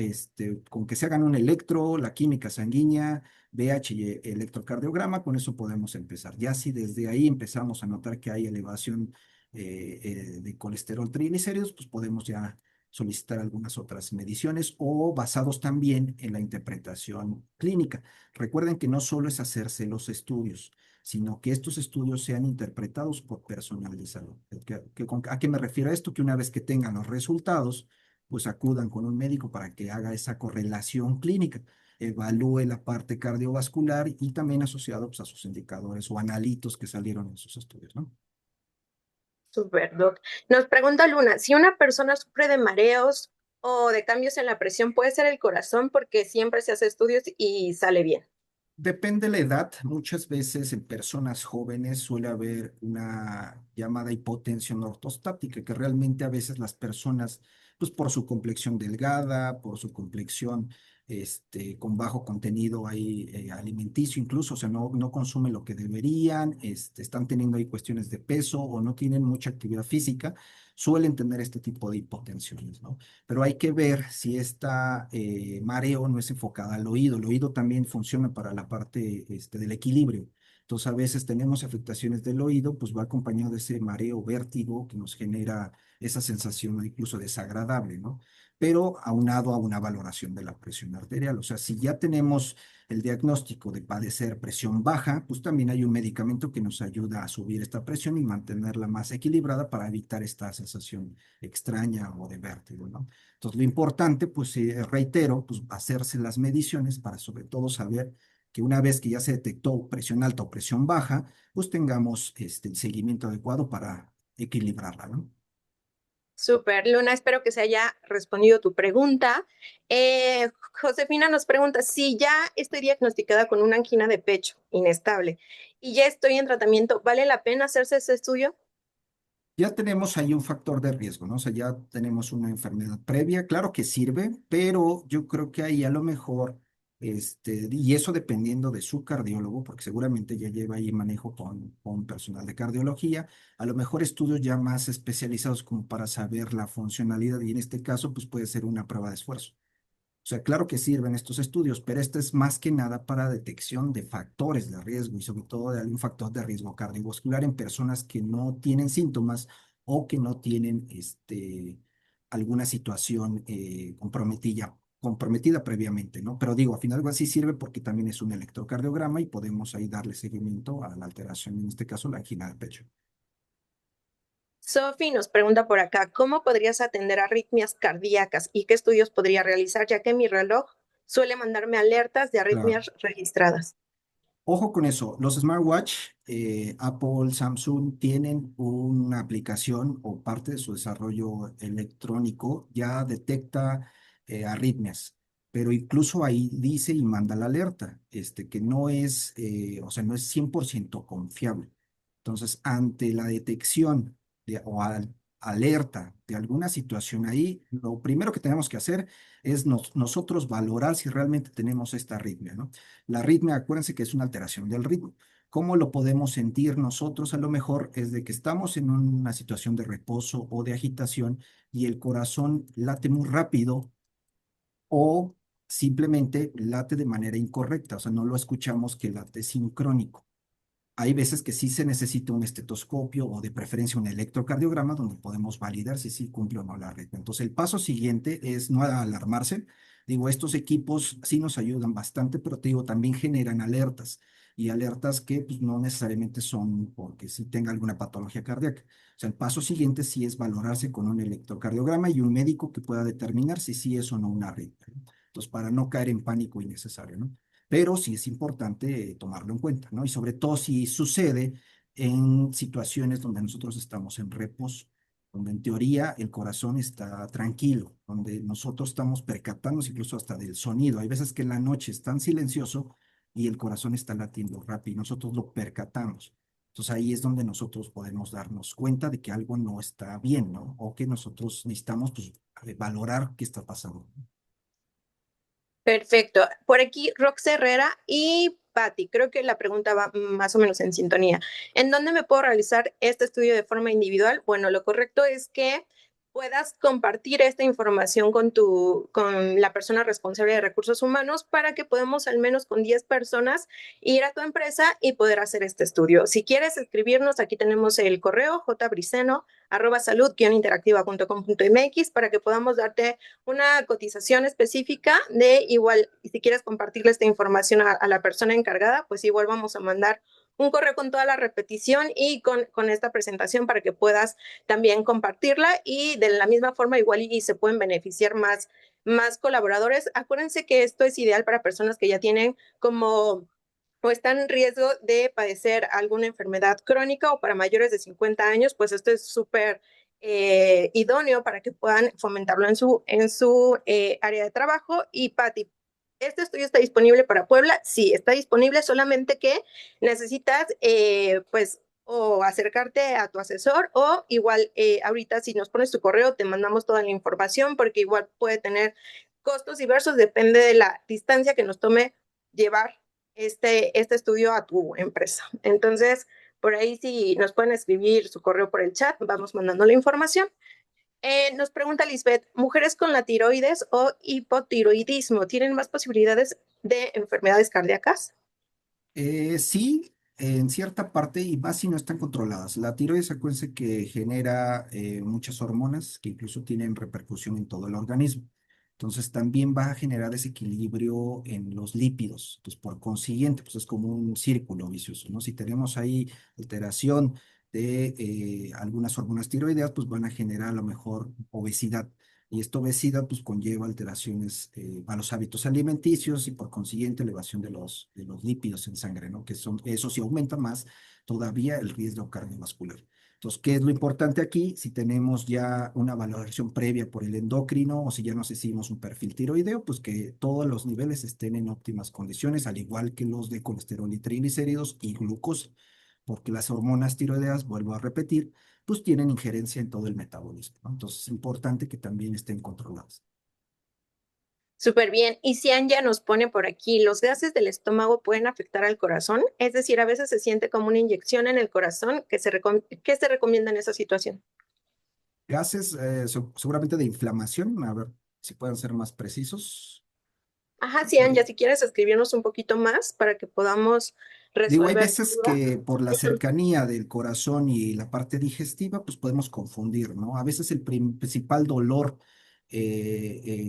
Speaker 1: con que se hagan un electro, la química sanguínea, VH y electrocardiograma, con eso podemos empezar. Ya si desde ahí empezamos a notar que hay elevación de colesterol triglicéridos, pues podemos ya solicitar algunas otras mediciones o basados también en la interpretación clínica. Recuerden que no solo es hacerse los estudios, sino que estos estudios sean interpretados por personal de salud. ¿A qué me refiero a esto? Que una vez que tengan los resultados, pues acudan con un médico para que haga esa correlación clínica, evalúe la parte cardiovascular y también asociado pues, a sus indicadores o analitos que salieron en sus estudios, ¿no?
Speaker 2: Super, Doc. Nos pregunta Luna, si una persona sufre de mareos o de cambios en la presión, ¿puede ser el corazón? Porque siempre se hace estudios y sale bien.
Speaker 1: Depende la edad. Muchas veces en personas jóvenes suele haber una llamada hipotensión ortostática, que realmente a veces las personas pues por su complexión delgada, por su complexión con bajo contenido ahí, alimenticio incluso, o sea, no consumen lo que deberían, están teniendo ahí cuestiones de peso o no tienen mucha actividad física, suelen tener este tipo de hipotensiones, ¿no? Pero hay que ver si esta mareo no es enfocada al oído. El oído también funciona para la parte del equilibrio. Entonces, a veces tenemos afectaciones del oído, pues va acompañado de ese mareo, vértigo que nos genera esa sensación incluso desagradable, ¿no? Pero aunado a una valoración de la presión arterial. O sea, si ya tenemos el diagnóstico de padecer presión baja, pues también hay un medicamento que nos ayuda a subir esta presión y mantenerla más equilibrada para evitar esta sensación extraña o de vértigo, ¿no? Entonces, lo importante, pues reitero, pues hacerse las mediciones para sobre todo saber que una vez que ya se detectó presión alta o presión baja, pues tengamos el seguimiento adecuado para equilibrarla, ¿no?
Speaker 2: Súper, Luna, espero que se haya respondido tu pregunta. Josefina nos pregunta, si ya estoy diagnosticada con una angina de pecho inestable y ya estoy en tratamiento, ¿vale la pena hacerse ese estudio?
Speaker 1: Ya tenemos ahí un factor de riesgo, ¿no? O sea, ya tenemos una enfermedad previa, claro que sirve, pero yo creo que ahí a lo mejor, y eso dependiendo de su cardiólogo, porque seguramente ya lleva ahí manejo con personal de cardiología, a lo mejor estudios ya más especializados como para saber la funcionalidad, y en este caso, pues puede ser una prueba de esfuerzo. O sea, claro que sirven estos estudios, pero este es más que nada para detección de factores de riesgo y sobre todo de algún factor de riesgo cardiovascular en personas que no tienen síntomas o que no tienen alguna situación comprometida previamente, ¿no? Pero digo, al final algo así sirve porque también es un electrocardiograma y podemos ahí darle seguimiento a la alteración, en este caso la angina de pecho.
Speaker 2: Sophie nos pregunta por acá, ¿cómo podrías atender arritmias cardíacas y qué estudios podría realizar, ya que mi reloj suele mandarme alertas de
Speaker 1: Claro.
Speaker 2: arritmias registradas?
Speaker 1: Ojo con eso, los smartwatch, Apple, Samsung tienen una aplicación o parte de su desarrollo electrónico ya detecta arritmias, pero incluso ahí dice y manda la alerta, que no es, o sea, no es 100% confiable. Entonces, ante la detección alerta de alguna situación ahí, lo primero que tenemos que hacer es nosotros valorar si realmente tenemos esta arritmia, ¿no? La arritmia, acuérdense que es una alteración del ritmo. ¿Cómo lo podemos sentir nosotros? A lo mejor es de que estamos en una situación de reposo o de agitación y el corazón late muy rápido o simplemente late de manera incorrecta, o sea, no lo escuchamos que late sincrónico. Hay veces que sí se necesita un estetoscopio o de preferencia un electrocardiograma donde podemos validar si sí cumple o no la red. Entonces, el paso siguiente es no alarmarse. Digo, estos equipos sí nos ayudan bastante, pero te digo, también generan alertas y alertas que pues, no necesariamente son porque sí tenga alguna patología cardíaca. O sea, el paso siguiente sí es valorarse con un electrocardiograma y un médico que pueda determinar si sí es o no una arritmia, ¿no? Entonces, para no caer en pánico innecesario, ¿no? Pero sí es importante tomarlo en cuenta, ¿no? Y sobre todo si sucede en situaciones donde nosotros estamos en reposo, donde en teoría el corazón está tranquilo, donde nosotros estamos percatándonos incluso hasta del sonido. Hay veces que en la noche es tan silencioso y el corazón está latiendo rápido y nosotros lo percatamos. Entonces ahí es donde nosotros podemos darnos cuenta de que algo no está bien, ¿no? O que nosotros necesitamos pues, valorar qué está pasando.
Speaker 2: Perfecto. Por aquí, Rox Herrera y Patti. Creo que la pregunta va más o menos en sintonía. ¿En dónde me puedo realizar este estudio de forma individual? Bueno, lo correcto es que puedas compartir esta información con la persona responsable de recursos humanos para que podamos al menos con 10 personas ir a tu empresa y poder hacer este estudio. Si quieres escribirnos, aquí tenemos el correo jbriceno@salud-interactiva.com.mx para que podamos darte una cotización específica de igual, y si quieres compartirle esta información a la persona encargada, pues igual vamos a mandar un correo con toda la repetición y con esta presentación para que puedas también compartirla y de la misma forma igual y se pueden beneficiar más colaboradores. Acuérdense que esto es ideal para personas que ya tienen como o están en riesgo de padecer alguna enfermedad crónica o para mayores de 50 años, pues esto es súper idóneo para que puedan fomentarlo en su área de trabajo. Y Patti, ¿este estudio está disponible para Puebla? Sí, está disponible, solamente que necesitas pues o acercarte a tu asesor o igual ahorita si nos pones tu correo te mandamos toda la información porque igual puede tener costos diversos, depende de la distancia que nos tome llevar este estudio a tu empresa. Entonces, por ahí si nos pueden escribir su correo por el chat, vamos mandando la información. Nos pregunta Lisbeth, ¿mujeres con la tiroides o hipotiroidismo tienen más posibilidades de enfermedades cardíacas?
Speaker 1: Sí, en cierta parte y más si no están controladas. La tiroides, acuérdense que genera muchas hormonas que incluso tienen repercusión en todo el organismo. Entonces también va a generar desequilibrio en los lípidos. Entonces, por consiguiente, pues es como un círculo vicioso, ¿no? Si tenemos ahí alteración de algunas hormonas tiroideas, pues van a generar a lo mejor obesidad. Y esta obesidad pues conlleva alteraciones a los hábitos alimenticios y por consiguiente elevación de los lípidos en sangre, ¿no? Que son, eso sí aumenta más todavía el riesgo cardiovascular. Entonces, ¿qué es lo importante aquí? Si tenemos ya una valoración previa por el endocrino o si ya nos hicimos un perfil tiroideo, pues que todos los niveles estén en óptimas condiciones, al igual que los de colesterol y triglicéridos y glucosa, porque las hormonas tiroideas, vuelvo a repetir, pues tienen injerencia en todo el metabolismo, ¿no? Entonces es importante que también estén controladas.
Speaker 2: Súper bien. Y si Anja nos pone por aquí, ¿los gases del estómago pueden afectar al corazón? Es decir, a veces se siente como una inyección en el corazón ¿qué se recomienda en esa situación?
Speaker 1: Gases, seguramente de inflamación, a ver si pueden ser más precisos.
Speaker 2: Ajá, sí, Anja, si quieres escribirnos un poquito más para que podamos
Speaker 1: Digo, hay
Speaker 2: resolver tu
Speaker 1: veces
Speaker 2: duda.
Speaker 1: que por la cercanía del corazón y la parte digestiva, pues podemos confundir, ¿no? A veces el principal dolor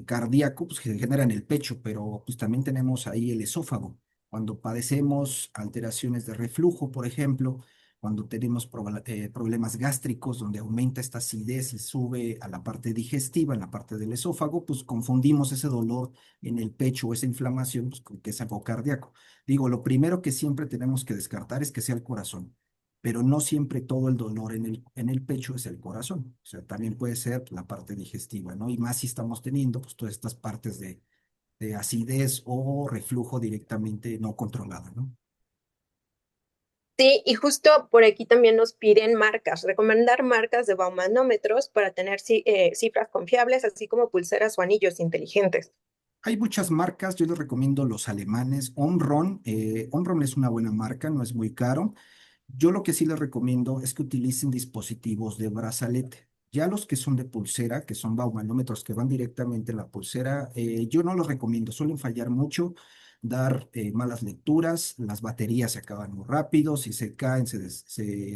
Speaker 1: cardíaco, pues se genera en el pecho, pero pues también tenemos ahí el esófago. Cuando padecemos alteraciones de reflujo, por ejemplo, cuando tenemos problemas gástricos, donde aumenta esta acidez y sube a la parte digestiva, en la parte del esófago, pues confundimos ese dolor en el pecho o esa inflamación, pues con que es algo cardíaco. Digo, lo primero que siempre tenemos que descartar es que sea el corazón, pero no siempre todo el dolor en el pecho es el corazón. O sea, también puede ser la parte digestiva, ¿no? Y más si estamos teniendo pues todas estas partes de acidez o reflujo directamente no controlada, ¿no?
Speaker 2: Sí, y justo por aquí también nos piden marcas, recomendar marcas de baumanómetros para tener cifras confiables, así como pulseras o anillos inteligentes.
Speaker 1: Hay muchas marcas, yo les recomiendo los alemanes. Omron, Omron es una buena marca, no es muy caro. Yo lo que sí les recomiendo es que utilicen dispositivos de brazalete. Ya los que son de pulsera, que son baumanómetros que van directamente en la pulsera, yo no los recomiendo, suelen fallar mucho, dar malas lecturas, las baterías se acaban muy rápido, si se caen se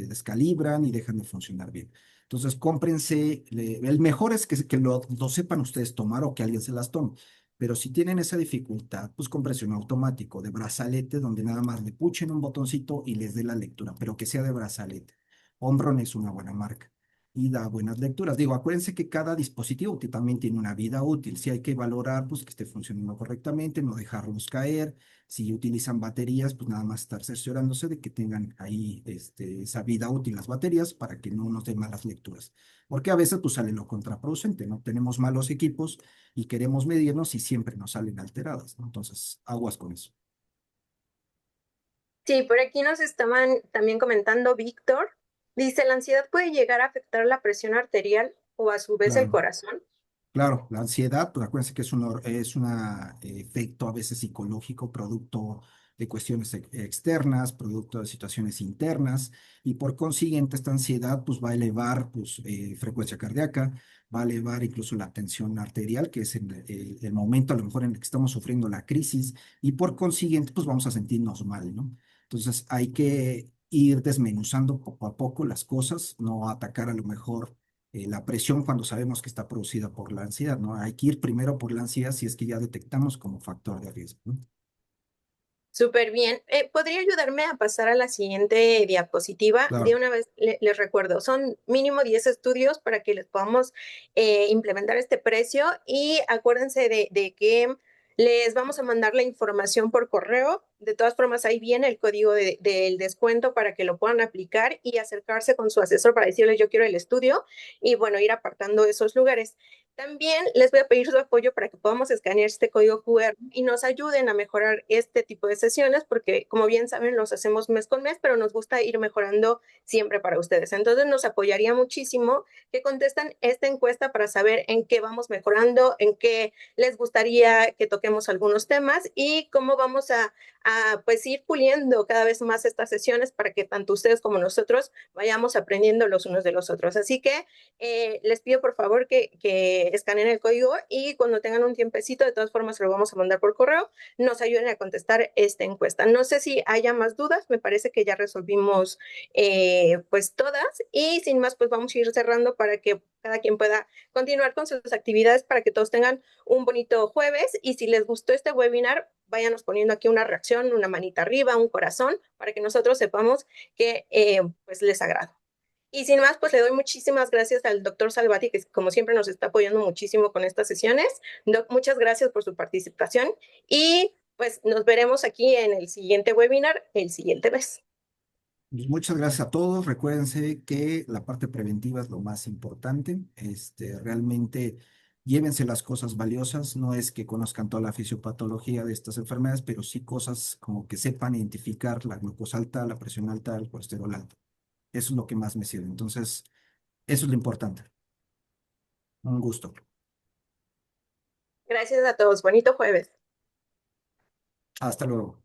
Speaker 1: descalibran y dejan de funcionar bien. Entonces, cómprense, el mejor es que lo sepan ustedes tomar o que alguien se las tome. Pero si tienen esa dificultad, pues con presión automático de brazalete, donde nada más le puchen un botoncito y les dé la lectura, pero que sea de brazalete. Omron es una buena marca y da buenas lecturas. Digo, acuérdense que cada dispositivo también tiene una vida útil. Si hay que valorar, pues que esté funcionando correctamente, no dejarlos caer. Si utilizan baterías, pues nada más estar cerciorándose de que tengan ahí esa vida útil las baterías para que no nos den malas lecturas. Porque a veces pues sale lo contraproducente, ¿no? Tenemos malos equipos y queremos medirnos y siempre nos salen alteradas, ¿no? Entonces, aguas con eso.
Speaker 2: Sí, por aquí nos estaban también comentando Víctor. Dice, ¿la ansiedad puede llegar a afectar la presión arterial o a su vez el
Speaker 1: Claro.
Speaker 2: corazón?
Speaker 1: Claro, la ansiedad, pues acuérdense que es es un efecto a veces psicológico, producto de cuestiones externas, producto de situaciones internas, y por consiguiente esta ansiedad pues va a elevar pues, frecuencia cardíaca, va a elevar incluso la tensión arterial, que es el momento a lo mejor en el que estamos sufriendo la crisis, y por consiguiente pues vamos a sentirnos mal, ¿no? Entonces hay que ir desmenuzando poco a poco las cosas, no atacar a lo mejor la presión cuando sabemos que está producida por la ansiedad, ¿no? Hay que ir primero por la ansiedad si es que ya detectamos como factor de riesgo, ¿no?
Speaker 2: Súper bien. ¿Podría ayudarme a pasar a la siguiente diapositiva? De
Speaker 1: Claro,
Speaker 2: una vez les recuerdo, son mínimo 10 estudios para que les podamos implementar este precio y acuérdense de que les vamos a mandar la información por correo de todas formas ahí viene el código del descuento para que lo puedan aplicar y acercarse con su asesor para decirles yo quiero el estudio y bueno, ir apartando esos lugares. También les voy a pedir su apoyo para que podamos escanear este código QR y nos ayuden a mejorar este tipo de sesiones, porque como bien saben, los hacemos mes con mes, pero nos gusta ir mejorando siempre para ustedes. Entonces nos apoyaría muchísimo que contestan esta encuesta para saber en qué vamos mejorando, en qué les gustaría que toquemos algunos temas y cómo vamos a pues ir puliendo cada vez más estas sesiones para que tanto ustedes como nosotros vayamos aprendiendo los unos de los otros. Así que les pido por favor que escaneen el código y cuando tengan un tiempecito, de todas formas se lo vamos a mandar por correo, nos ayuden a contestar esta encuesta. No sé si haya más dudas, me parece que ya resolvimos pues todas y sin más pues vamos a ir cerrando para que cada quien pueda continuar con sus actividades para que todos tengan un bonito jueves y si les gustó este webinar, váyanos poniendo aquí una reacción, una manita arriba, un corazón, para que nosotros sepamos que pues les agrada. Y sin más, pues le doy muchísimas gracias al doctor Salvati, que como siempre nos está apoyando muchísimo con estas sesiones. Doc, muchas gracias por su participación y pues nos veremos aquí en el siguiente webinar el siguiente mes.
Speaker 1: Pues muchas gracias a todos. Recuérdense que la parte preventiva es lo más importante. Realmente llévense las cosas valiosas. No es que conozcan toda la fisiopatología de estas enfermedades, pero sí cosas como que sepan identificar la glucosa alta, la presión alta, el colesterol alto. Eso es lo que más me sirve. Entonces, eso es lo importante. Un gusto.
Speaker 2: Gracias a todos. Bonito jueves.
Speaker 1: Hasta luego.